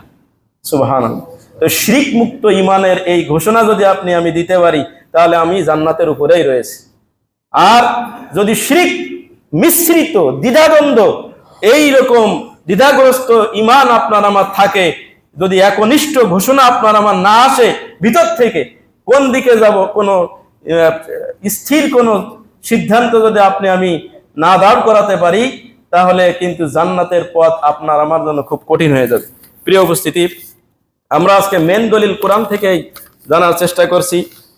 সুবহানাল্লাহ। তো শিরক মুক্ত ঈমানের এই ঘোষণা যদি আপনি আমি দিতে পারি, তাহলে আমি জান্নাতের উপরেই রয়েছি। আর যদি শিরক মিশ্রিত, দ্বিধাদ্বন্দ্ব, এই রকম দ্বিধাগ্রস্ত ঈমান আপনার আমার থাকে, যদি একনিষ্ঠ ঘোষণা আপনার আমার না আসে ভিতর থেকে, কোন দিকে যাব, কোনো স্থির কোনো সিদ্ধান্ত যদি আপনি আমি না দাঁড় করাতে পারি, তাহলে কিন্তু জান্নাতের পথ আপনার আমার জন্য খুব কঠিন হয়ে যাবে। প্রিয় উপস্থিতি, আমরা আজকে মেন দলিল কোরআন থেকেই জানার চেষ্টা করছি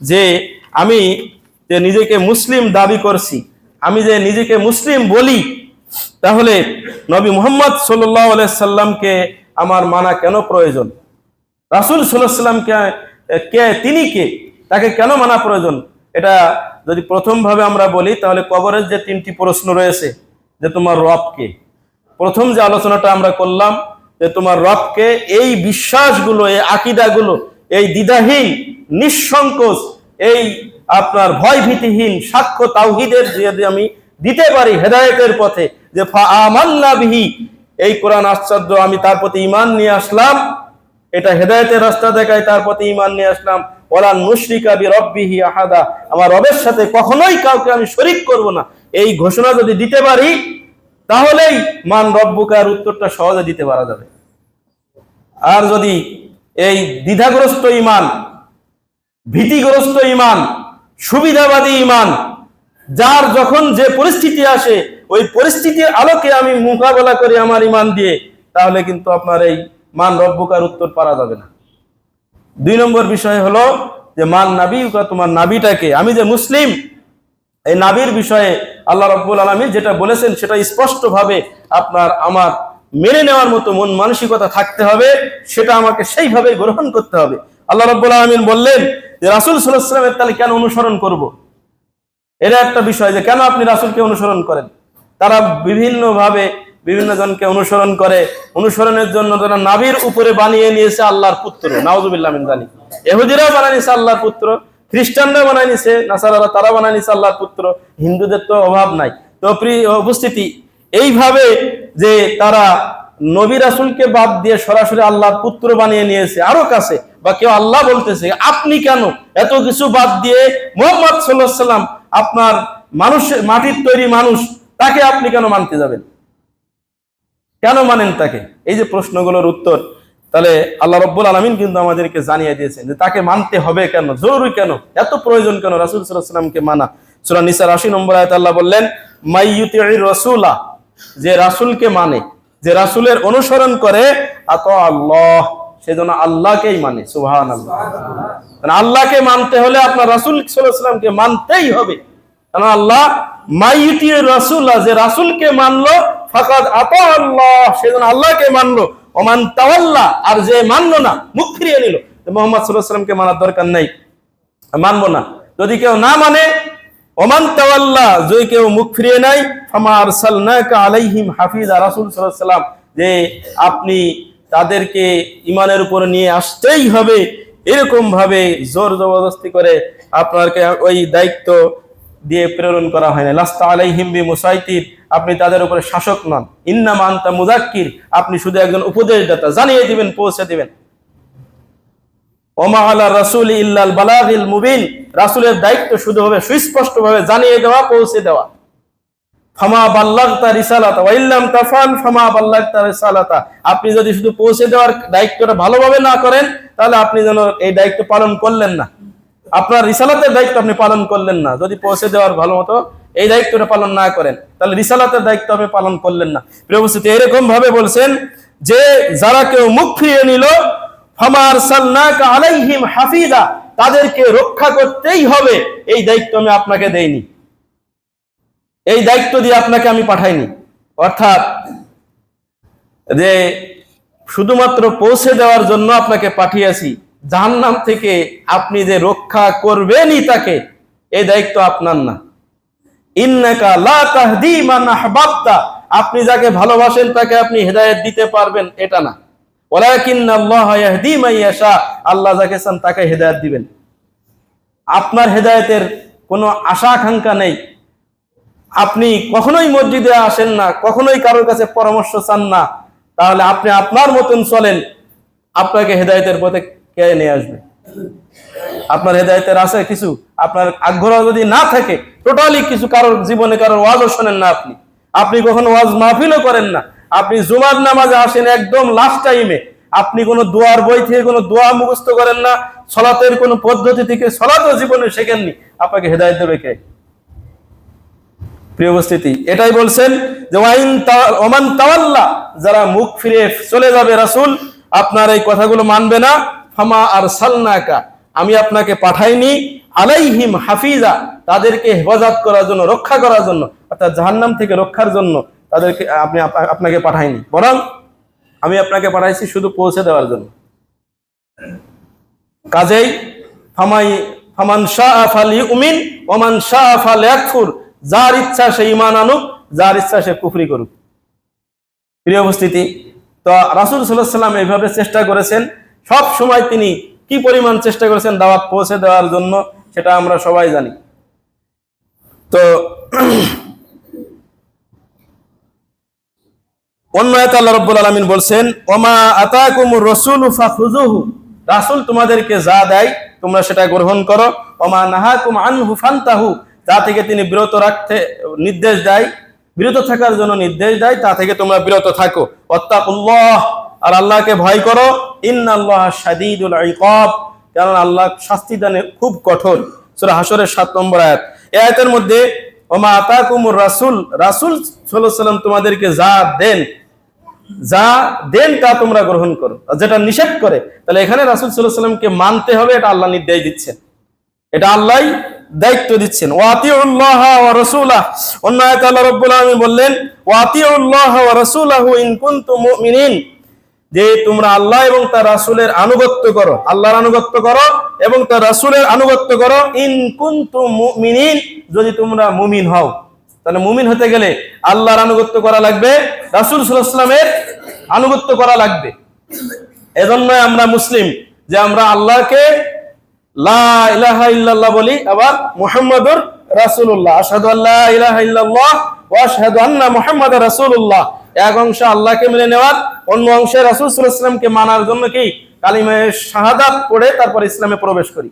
যে আমি যে নিজেকে মুসলিম দাবি করছি, আমি যে নিজেকে মুসলিম বলি, তাহলে নবী মুহাম্মদ সাল্লাল্লাহু আলাইহি সাল্লামকে আমার মানা কেন প্রয়োজন? রাসূল সাল্লাল্লাহু আলাইহি সাল্লামকে কে, তিনি কে, তাকে কেন মানা প্রয়োজন? এটা যদি প্রথম ভাবে আমরা বলি, তাহলে কবরের যে 3টি প্রশ্ন রয়েছে, যে তোমার রব কে, প্রথম যে আলোচনাটা আমরা করলাম যে তোমার রবকে, এই বিশ্বাসগুলো, এই আকীদাগুলো, এই দ্বিধাহীন, নিঃসংকোচ, এই আপনার ভয় ভীতিহীন সাক্ষ্য তাওহীদের যদি আমি দিতে পারি হেদায়েতের পথে, যে ফাআমান্না বিহি, এই কোরআন আশ্চর্য, আমি তার প্রতি ঈমান নিয়ে আসলাম, এটা হেদায়েতের রাস্তা দেখায়, তার প্রতি ঈমান নিয়ে আসলাম, ওয়ালা নুশরিকা বিরাব্বিহি আহাদা, আমার রবের সাথে কখনোই কাউকে আমি শরীক করব না, এই ঘোষণা যদি দিতে পারি, তাহলেই মান রব্বুকার উত্তরটা সহজে দিতে পারা যাবে। আর যদি এই দ্বিধাগ্রস্ত ঈমান, ভীতিগ্রস্ত ঈমান, সুবিধাবাদী ঈমান, যার যখন যে পরিস্থিতি আসে ওই পরিস্থিতির আলোকে আমি মোকাবেলা করি আমার ঈমান দিয়ে, তাহলে কিন্তু আপনার এই মান রব্বুকার উত্তর পারা যাবে না। 2 নম্বর বিষয় হলো যে মান নাবিউকা, তোমার নাবিটাকে, আমি যে মুসলিম, এই নাবির বিষয়ে আল্লাহ রাব্বুল আলামিন যেটা বলেছেন সেটা স্পষ্টভাবে আপনার আমার মেনে নেওয়ার মতো মন মানসিকতা থাকতে হবে, সেটা আমাকে সেইভাবে গ্রহণ করতে হবে। আল্লাহ রাব্বুল আলামিন বললেন যে রাসূল সাল্লাল্লাহু আলাইহি ওয়াসাল্লামের তাহলে কেন অনুসরণ করব? এটা একটা বিষয়, যে কেন আপনি রাসূলকে অনুসরণ করেন। তারা বিভিন্নভাবে বিভিন্ন জনকে অনুসরণ করে, অনুসরণের জন্য তারা নাবির উপরে বানিয়ে নিয়েছে আল্লাহর পুত্র, নাউযুবিল্লাহ মিন যালিক। ইহুদিরা বানিয়ে নিয়েছে আল্লাহর পুত্র, খ্রিস্টানরা বানিয়ে নিয়েছে, নাসারারা তারা বানিয়ে নিয়েছে আল্লাহর পুত্র, হিন্দুদের তো অভাব নাই। তো প্রিয় উপস্থিতি, এইভাবে যে তারা নবী রাসূলকে বাদ দিয়ে সরাসরি আল্লাহর পুত্র বানিয়ে নিয়েছে আরো কাছে, বা কেউ আল্লাহ বলতেছে, আপনি কেন এত কিছু বাদ দিয়ে মুহাম্মদ সাল্লাল্লাহু আলাইহি সাল্লাম, আপনার মানুষ, মাটির তৈরি মানুষ, তাকে আপনি কেন মানতে যাবেন? কেন মানেন তাকে? এই যে প্রশ্নগুলোর উত্তর, তাহলে আল্লাহ রাব্বুল আলামিন কিন্তু আমাদেরকে জানিয়ে দিয়েছেন যে তাকে মানতে হবে কেন, জরুরি কেন, এত প্রয়োজন কেন রাসূল সাল্লাল্লাহু আলাইহি ওয়াসাল্লামকে মানা। সূরা নিসার 80 নম্বর আয়াতে আল্লাহ বললেন, মাইয়ুতির রাসূলা, যে রাসূলকে মানে, যে রাসূলের অনুসরণ করে, আতা আল্লাহ, সেজন্য আল্লাহকেই মানে। সুবহানাল্লাহ। মানে আল্লাহকে মানতে হলে আপনার রাসূল সাল্লাল্লাহু আলাইহি ওয়াসাল্লামকে মানতেই হবে। কারণ আল্লাহ মাইয়ুতির রাসূলা, যে রাসূলকে মানলো, ফাকাদ আতা আল্লাহ, সেজন্য আল্লাহকে মানলো। ওমান তাওয়াল্লা, আর যে মানলো না, মুখ ফিরিয়ে নিল, মুহাম্মদ সাল্লাল্লাহু আলাইহি ওয়াসাল্লামকে মানার দরকার নাই, মানবো না। যদি কেউ না মানে, ওমান তাওয়াল্লা, যদি কেউ মুখ ফিরিয়ে নাই, ফামা আরসালনাকা আলাইহিম হাফিজা, রাসূল সাল্লাল্লাহু আলাইহি ওয়াসাল্লাম, যে আপনি তাদেরকে ঈমানের উপরে নিয়ে আসতেই হবে, এরকম ভাবে জোর জবরদস্তি করে আপনাকে ওই দায়িত্ব দিয়ে প্রেরণ করা হয় না। লাস্তা আলাইহিম বিমুসাইতির, আপনি তাদের উপরে শাসক নন। ইন্নামা আনতা মুযাক্কির, আপনি শুধু একজন উপদেশদাতা, জানিয়ে দিবেন, পৌঁছে দিবেন। ওমা আলা রাসূলি ইল্লাল বালাগিল মুবিন, রাসূলের দায়িত্ব শুধু হবে সুস্পষ্টভাবে জানিয়ে দেওয়া, পৌঁছে দেওয়া। ফামা বাল্লাগতা রিসালাতা ওয়া ইল্লাম তাফআল ফামা বাল্লাগতা রিসালাতা, আপনি যদি শুধু পৌঁছে দেওয়ার দায়িত্বটা ভালোভাবে না করেন, তাহলে আপনি যেন এই দায়িত্ব পালন করলেন না, আপনার রিসালাতের দায়িত্ব আপনি পালন করলেন না। যদি পৌঁছে দেওয়ার ভালো মতো এই দায়িত্বটা পালন না করেন, তাহলে রিসালাতের দায়িত্ব আপনি পালন করলেন না। প্রিয় উপস্থিতি, এরকম ভাবে বলছেন যে যারা কেউ মুখ ফিরিয়ে নিল, ফামা আরসালনাকা আলাইহিম হাফিজা, তাদেরকে রক্ষা করতেই হবে, এই দায়িত্ব আমি আপনাকে দেইনি, এই দায়িত্ব দিয়ে আপনাকে আমি পাঠাইনি। অর্থাৎ যে শুধুমাত্র পৌঁছে দেওয়ার জন্য আপনাকে পাঠিয়েছি, জাহান্নাম থেকে আপনি যে রক্ষা করবেনই তাকে, এই দায়িত্ব আপনার না। ইন্নাকা লা তাহদি মান আহবাবতা, আপনি যাকে ভালোবাসেন তাকে আপনি হেদায়েত দিতে পারবেন, এটা না। ওয়ালাকিন্নাল্লাহা ইয়াহদি মান ইয়াশা, আল্লাহ যাকে চান তাকে হেদায়েত দিবেন। আপনার হেদায়েতের কোনো আশা আকাঙ্ক্ষা নেই। আপনি কখনোই মসজিদে আসেন না, কখনোই কারোর কাছে পরামর্শ চান না, তাহলে আপনি আপনার মতন চলেন, আপনাকে হেদায়েতের পথে কে নিয়ে আসবে? আপনার হেদায়েতের আছে কিছু, আপনার আগ্রহ যদি না থাকে, টোটালি কিছু কারোর জীবনে কারোর ওয়াজও শোনেন না, আপনি কখনো ওয়াজ মাহফিলও করেন না, আপনি জুমার নামাজে আসেন একদম লাস্ট টাইমে, আপনি কোনো দোয়ার বই থেকে কোনো দোয়া মুখস্থ করেন না, সালাতের কোনো পদ্ধতি থেকে সালাতও জীবনে শেখেননি, আপনাকে হেদায়েত দেবে কে? প্রিয় উপস্থিতি, এটাই বলছেন যে ওমান তাওয়াল্লা, যারা মুখ ফিরে চলে যাবে, রাসূল আপনার এই কথাগুলো মানবে না, ফামা আরসালনাকা, আমি আপনাকে পাঠাইনি, আলাইহিম হাফিজা, তাদেরকে হেফাজত করার জন্য, রক্ষা করার জন্য, অর্থাৎ জাহান্নাম থেকে রক্ষার জন্য তাদেরকে আপনাকে পাঠাইনি, বরং আমি আপনাকে পাঠাইছি শুধু পৌঁছে দেওয়ার জন্য। কাজেই ফামান শাআ ফালিউমিন ওয়া মান শাআ ফালিয়াকফুর, যার ইচ্ছা সে ঈমান আনুক, যার ইচ্ছা সে কুফরি করুক। প্রিয় উপস্থিতি, তো রাসূল সাল্লাল্লাহু আলাইহি ওয়াসাল্লাম এইভাবে চেষ্টা করেছেন, সব সময় তিনি কি পরিমাণ চেষ্টা করেছেন দাওয়াত পৌঁছে দেওয়ার জন্য, সেটা আমরা সবাই জানি। তো অন্য আয়াতে আল্লাহ রাব্বুল আলামিন বলছেন, ওমা আতাকুমুর রাসূলু ফাখুযুহু, রাসূল তোমাদেরকে যা দেয় তোমরা সেটা গ্রহণ করো। ওমা নাহাকুম আনহু ফান্তাহু, যা থেকে তিনি বিরত রাখতে নির্দেশ দেয়, বিরত থাকার জন্য নির্দেশ দেয়, তা থেকে তোমরা বিরত থাকো। ওয়াত্তাকুল্লাহ, আর আল্লাহকে ভয় করো। ইন্নাল্লাহা শাদীদুল ইকাব, কারণ আল্লাহ শাস্তি দানে খুব কঠোর। সূরা হাশরের 7 নম্বর আয়াত। এই আয়াতের মধ্যে ওমা আতাকুমুর রাসূল, রাসূল সাল্লাল্লাহু আলাইহি ওয়াসাল্লাম তোমাদেরকে যা দেন তা তোমরা গ্রহণ করো, যেটা নিষেধ করে, তাহলে এখানে রাসূল সাল্লাল্লাহু আলাইহি ওয়াসাল্লামকে মানতে হবে, এটা আল্লাহ নির্দেশ দিচ্ছেন, এটা আল্লাহই দায়িত্ব দিচ্ছেন। ওয়াতিউল্লাহ ওয়া রাসূলাহ, অন্য আয়াতে আল্লাহ রাব্বুল আলামিন বললেন ওয়াতিউল্লাহ ওয়া রাসূলাহু ইন কুনতুম মুমিনিন, যে তোমরা আল্লাহ এবং তার রাসূলের আনুগত্য করো, আল্লাহর আনুগত্য করো এবং তার রাসূলের আনুগত্য করো। ইন কুনতুম মুমিনিন, যদি তোমরা মুমিন হও। তাহলে মুমিন হতে গেলে আল্লাহর আনুগত্য করা লাগবে, রাসূল সাল্লাল্লাহু আলাইহি ওয়াসাল্লামের আনুগত্য করা লাগবে। এজন্য আমরা মুসলিম, যে আমরা আল্লাহকে লা ইলাহা ইল্লাল্লাহ বলি, আবার মুহাম্মাদুর রাসূলুল্লাহ, আশহাদু আল্লা ইলাহা ইল্লাল্লাহ ওয়া আশহাদু আন্না মুহাম্মাদার রাসূলুল্লাহ। এক অংশ আল্লাহকে মেনে নেওয়ার, অন্য অংশে রাসূল সাল্লাল্লাহু আলাইহি ওয়াসাল্লামকে মানার জন্য কি কালিমায়ে শাহাদাত পড়ে তারপর ইসলামে প্রবেশ করি।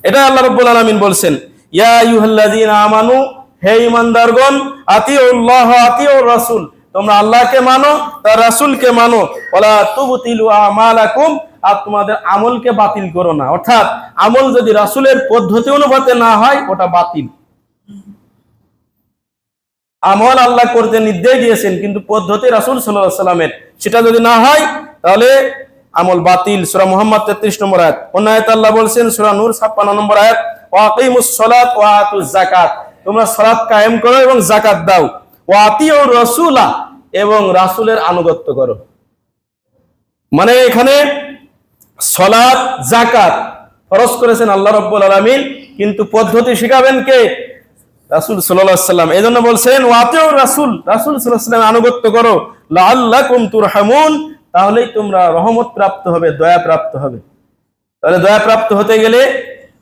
এটা আল্লাহ রাব্বুল আলামিন বলছেন, ইয়া আইয়ুহাল্লাযীনা আমানু, হে ঈমানদারগণ, আতিউল্লাহ আতিউর রাসূল, তোমরা আল্লাহকে মানো, তার রাসূলকে মানো। ওয়ালা তুবতিলু আমালাকুম, আর তোমাদের আমলকে বাতিল করো না। অর্থাৎ আমল যদি রাসূলের পদ্ধতি অনুপাতে না হয়, ওটা বাতিল। আমল আল্লাহ করতে নির্দেশ দিয়েছেন, কিন্তু পদ্ধতি রাসূল সাল্লাল্লাহু আলাইহি ওয়াসাল্লামের, সেটা যদি না হয় তাহলে আমল বাতিল। সূরা মুহাম্মদ 33 নম্বর আয়াত। অন্য আয়াতে আল্লাহ বলেন সূরা নূর 56 নম্বর আয়াত, ওয়া আকিমুস সালাত ওয়া আতুজ যাকাত, তোমরা সালাত কায়েম করো এবং যাকাত দাও। ওয়া আতিউর রাসূলা, এবং রাসূলের আনুগত্য করো। মানে এখানে সালাত যাকাত ফরজ করেছেন আল্লাহ রাব্বুল আলামিন, কিন্তু পদ্ধতি শিখাবেন কে? রাসূল সাল্লাল্লাহু আলাইহি ওয়াসাল্লাম। এজন্য বলছেন ওয়াতিউর রাসূল, রাসূল সাল্লাল্লাহু আলাইহি ওয়াসাল্লামের আনুগত্য করো। লাআল্লাকুম তুরহামুন, তাহলেই তোমরা রহমত প্রাপ্ত হবে, দয়া প্রাপ্ত হবে। তাহলে দয়া প্রাপ্ত হতে গেলে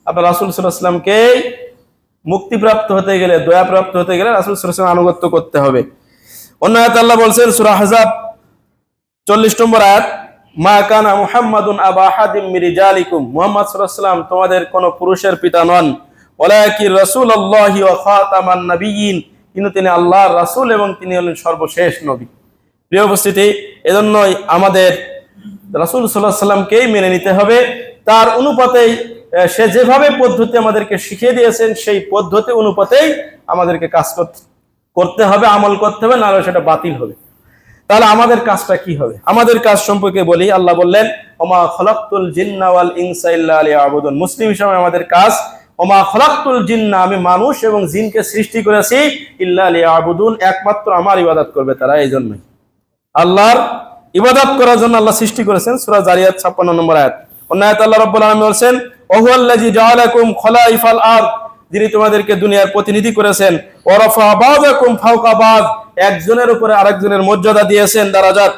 আপনার রাসূল সাল্লাল্লাহু আলাইহি ওয়াসাল্লামকে, মুক্তি প্রাপ্ত হতে গেলে, দয়া প্রাপ্ত হতে গেলে রাসূল সাল্লাল্লাহু আলাইহি ওয়াসাল্লামের আনুগত্য করতে হবে। অন্য আয়াতে আল্লাহ বলছেন সূরা আহজাব 40 নম্বর আয়াত, মা কানা মুহাম্মাদুন আবা আহাদিম মির রিজালিকুম, মুহাম্মদ সাল্লাল্লাহু আলাইহি ওয়াসাল্লাম তোমাদের কোন পুরুষের পিতা নন। ওয়ালাকিন রাসূলুল্লাহি ওয়া খাতামান নাবিয়্যিন, কিন্তু তিনি আল্লাহর রাসূল এবং তিনি হলেন সর্বশেষ নবী। প্রিয় উপস্থিতি, এজন্যই আমাদের রাসূল সাল্লাল্লাহু আলাইহি ওয়াসাল্লামকেই মেনে নিতে হবে, তার অনুপাতেই, সে যেভাবে পদ্ধতি আমাদেরকে শিখিয়ে দিয়েছেন সেই পদ্ধতি অনুপাতেই আমাদেরকে কাজ করতে হবে, আমল করতে হবে, নাহলে সেটা বাতিল হবে। তাহলে আমাদের কাজটা কি হবে? আমাদের কাজ সম্পর্কে বলি। আল্লাহ বললেন ওমা খলাকতুল জিন্না ওয়াল ইনসা ইল্লা লিয়াবুদুন, মুসলিম হিসেবে আমাদের কাজ ওমা খলাকতুল জিন্না, আমি মানুষ এবং জিনকে সৃষ্টি করেছি, ইল্লা লিয়াবুদুন, একমাত্র আমার ইবাদত করবে তারা। এই জন্যই আল্লাহর ইবাদত করার জন্য আল্লাহ সৃষ্টি করেছেন। সূরা জারিয়াত 56 নম্বর আয়াত। অন্য আয়াতে আল্লাহ রাব্বুল আলামিন বলেন ওয়াহুয়াল্লাযী জাআলাকুম খলাইফাল আরদ, যিনি তোমাদেরকে দুনিয়ার প্রতিনিধি করেছেন। ওয়া রাফা বাযাকুম ফাওকা বায, একজনের উপরে আরেকজনের মর্যাদা দিয়েছেন, দারাজাত।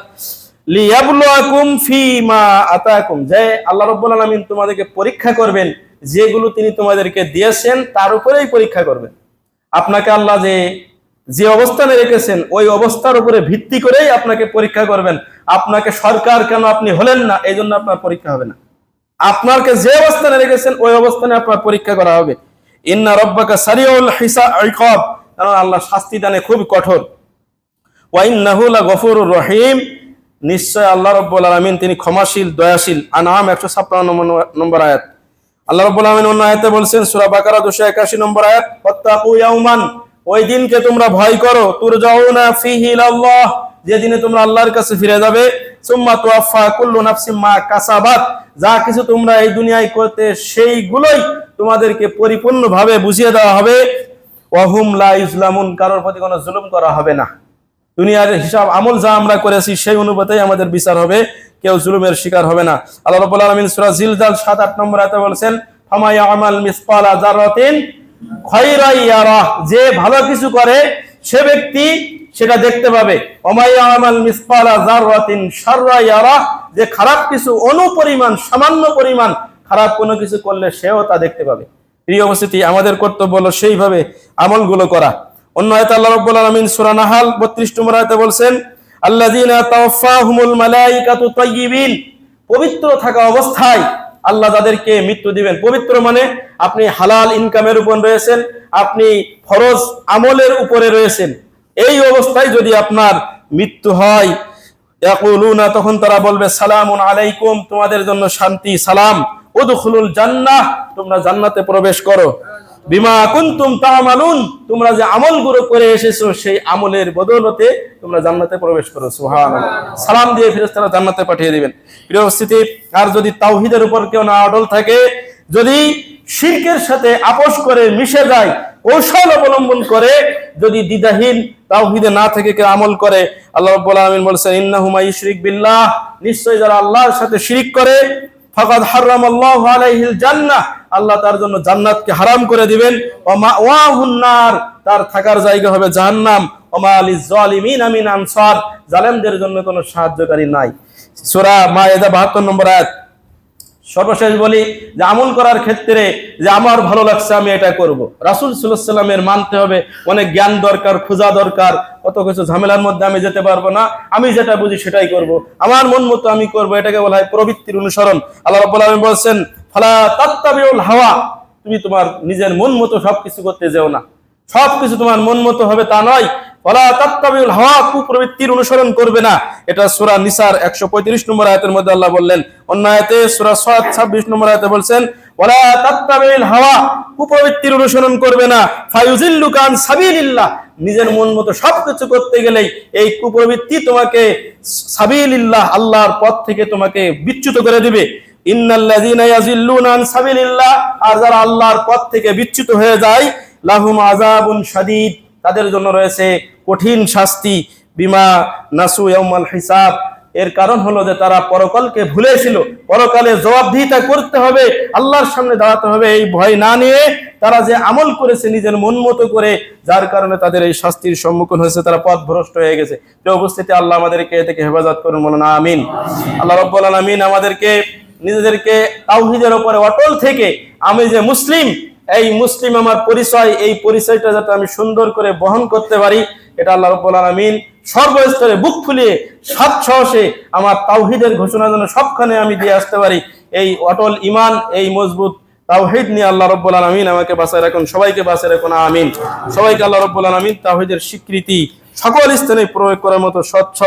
লিয়াবলুয়াকুম ফীমা আতাকুম, যে আল্লাহ রাব্বুল আলামিন তোমাদেরকে পরীক্ষা করবেন, যেগুলো তিনি তোমাদেরকে দিয়েছেন তার উপরেই পরীক্ষা করবেন। আপনাকে আল্লাহ যে অবস্থানে রেখেছেন ওই অবস্থার উপরে ভিত্তি করেই আপনাকে পরীক্ষা করবেন। আপনাকে সরকার কেন আপনি হলেন না, এই জন্য আপনার পরীক্ষা হবে না। আপনাকে যে অবস্থানে রেখেছেন ওই অবস্থানে আপনার পরীক্ষা করা হবে। ইন্না রাব্বাকা সারিউল ইকাব, কারণ আল্লাহ শাস্তি দানে খুব কঠোর। ওয়া ইন্নাহু লাগফুরুর রহিম, নিশ্চয় আল্লাহ রাব্বুল আলামিন তিনি ক্ষমাশীল, দয়াশীল। আনআম 156 নম্বর আয়াত। আল্লাহ রাব্বুল আলামিন অন্য আয়াতে বলেন সূরা বাকারা 281 নম্বর আয়াত, ওয়াত্তাকু ইয়াওমান, ওই দিনকে তোমরা ভয় করো, তুরজাউনা ফীহি ইলাল্লাহ, যে দিনে তোমরা আল্লাহর কাছে ফিরে যাবে। সুম্মা তুওয়াফা কুল্লু নাফসিম মা কাসাবাত, যা কিছু তোমরা এই দুনিয়ায় করতে সেইগুলোই তোমাদেরকে পরিপূর্ণভাবে বুঝিয়ে দেওয়া হবে। ওয়াহুম লা ইউজলামুন, কারোর প্রতি কোনো জুলুম করা হবে না। দুনিয়ার হিসাব আমল যা আমরা করেছি সেই অনুপাতেই আমাদের বিচার হবে, কেউ জুলুমের শিকার হবে না। আল্লাহ রাব্বুল আলামিন সূরা জিলজাল ৭-৮ নম্বর আয়াতে বলেছেন, ফামা ইয়ামাল মিসকালা যারাতিন খায়রান ইয়ারা, যে ভালো কিছু করে সে ব্যক্তি সেটা দেখতে পাবে। ওমা ইয়ামাল মিসকালা যারাতিন শাররান ইয়ারা, যে খারাপ কিছু অনুপরিমাণ সামান্য পরিমাণ খারাপ কোনো কিছু করলে সেও তা দেখতে পাবে। প্রিয় উপস্থিতি, আমাদের কর্তব্য হলো সেইভাবে আমলগুলো করা। অন্য আয়াতে আল্লাহ রাব্বুল আলামিন সূরা নাহাল ৩২ নম্বর আয়াতে বলছেন, আল্লাযীনা তাওয়াফাহুমুল মালায়েকাতু তাইয়্যিবিন, পবিত্র থাকা অবস্থায় আল্লাহ যাদেরকে মৃত্যু দিবেন। পবিত্র মানে আপনি হালাল ইনকামের উপর রয়েছেন, আপনি ফরজ আমলের উপরে রয়েছেন, এই অবস্থায় যদি আপনার মৃত্যু হয়, ইয়াকুলুনা, তখন তারা বলবে, সালামুন আলাইকুম, তোমাদের জন্য শান্তি, সালাম, উদখুলুল জান্নাহ, তোমরা জান্নাতে প্রবেশ করো, বিমা কুনতুম তা'মালুন, তোমরা যে আমলগুলো করে এসেছো সেই আমলের বদৌলতে তোমরা জান্নাতে প্রবেশ করো। সুবহানাল্লাহ। সালাম দিয়ে ফেরেশতারা জান্নাতে পাঠিয়ে দিবেন। প্রিয় উপস্থিতি, আর যদি তাওহীদের উপর কেউ না অটল থাকে, যদি শিরকের সাথে আপোষ করে মিশে যায়, কৌশল অবলম্বন করে, যদি দ্বিধাহীন তাওহীদে না থেকে কেউ আমল করে, আল্লাহ রাব্বুল আলামিন বলেছেন, ইন্নাহু মাইয়ুশরিক বিল্লাহ, নিশ্চয়ই যারা আল্লাহর সাথে শিরক করে, ফাকাদ হারামাল্লাহু আলাইহিল জান্নাহ, আল্লাহ তার জন্য জান্নাতকে হারাম করে দিবেন। ওয়া মাওয়াহুন নার, তার থাকার জায়গা হবে জাহান্নাম। ওয়া মা লিজ জালিমিনা মিন আনসার, জালেমদের জন্য কোনো সাহায্যকারী নাই। সূরা মায়েদা ৭২ নম্বর আয়াত। সর্বশেষ বলি যে আমল করার ক্ষেত্রে যে আমার ভালো লাগছে আমি এটা করব, রাসূল সাল্লাল্লাহু আলাইহি সাল্লামের মানতে হবে, অনেক জ্ঞান দরকার, খোঁজা দরকার, কত কিছু ঝামেলার মধ্যে আমি যেতে পারবো না, আমি যেটা বুঝি সেটাই করব, আমার মন মতো আমি করব, এটাকে বলা হয় প্রবৃত্তির অনুসরণ। আল্লাহ রাব্বুল আলামিন বলেছেন, ফালা তাত্তাবিউল হাওয়া, তুমি তোমার নিজের মন মতো সবকিছু করতে যেও না, সবকিছু তোমার মন মতো হবে তা নয়। ওয়ালা তাত্তাবিউল হাওয়া, কুপ্রবৃত্তির অনুসরণ করবে না। এটা সূরা নিসার ১৩৫ নম্বর আয়াতের মধ্যে আল্লাহ বললেন। অন্য আয়াতে সূরা সাদ ২৬ নম্বর আয়াতে বলছেন, ওয়ালা তাত্তাবিউল হাওয়া, কুপ্রবৃত্তির অনুসরণ করবে না, ফায়ুযিল্লুকা আন সাবিলিল্লাহ, নিজের মন মতো সবকিছু করতে গেলেই এই কুপ্রবৃত্তি তোমাকে সাবিলিল্লাহ, আল্লাহর পথ থেকে তোমাকে বিচ্যুত করে দিবে। ইন্নাল্লাযীনা ইয়াযিল্লুনা আন সাবিলিল্লাহ, আর যারা আল্লাহর পথ থেকে বিচ্যুত হয়ে যায়, লাহুম আযাবুন শাদীদ, তাদের জন্য রয়েছে কঠিন শাস্তি। বিমা নাসু ইয়াউমাল হিসাব, এর কারণ হলো যে তারা পরকালকে ভুলেছিল, পরকালে জবাবদিহিতা করতে হবে, আল্লাহর সামনে দাঁড়াতে হবে, এই ভয় না নিয়ে তারা যে আমল করেছে নিজের মন মতো করে, যার কারণে তাদের এই শাস্তির সম্মুখীন হয়েছে, তারা পথভ্রষ্ট হয়ে গেছে। প্রিয় উপস্থিতি, আল্লাহ আমাদেরকে এ থেকে হেফাজত করুন, বলুন আমিন। আল্লাহ রাব্বুল আলামিন আমাদেরকে নিজেদেরকে তাওহীদের উপরে অটল থেকে, আমি যে মুসলিম, এই মুসলিম আমার পরিচয়, এই পরিচয়টা যাতে আমি সুন্দর করে বহন করতে পারি, এটা আল্লাহ রাব্বুল আলামিন সর্বস্তরে বুক ফুলিয়ে সাহসে আমার তাওহীদের ঘোষণা যেন সবখানে আমি দিয়ে আসতে পারি। এই অটল ঈমান, এই মজবুত তাওহীদ নিয়ে আল্লাহ রাব্বুল আলামিন আমাকে বাঁচায় রাখুন, সবাইকে বাঁচায় রাখুন, আমিন। সবাইকে আল্লাহ রাব্বুল আলামিন তাওহীদের স্বীকৃতি সকল স্থানে প্রয়োগ করার মতো স্বচ্ছ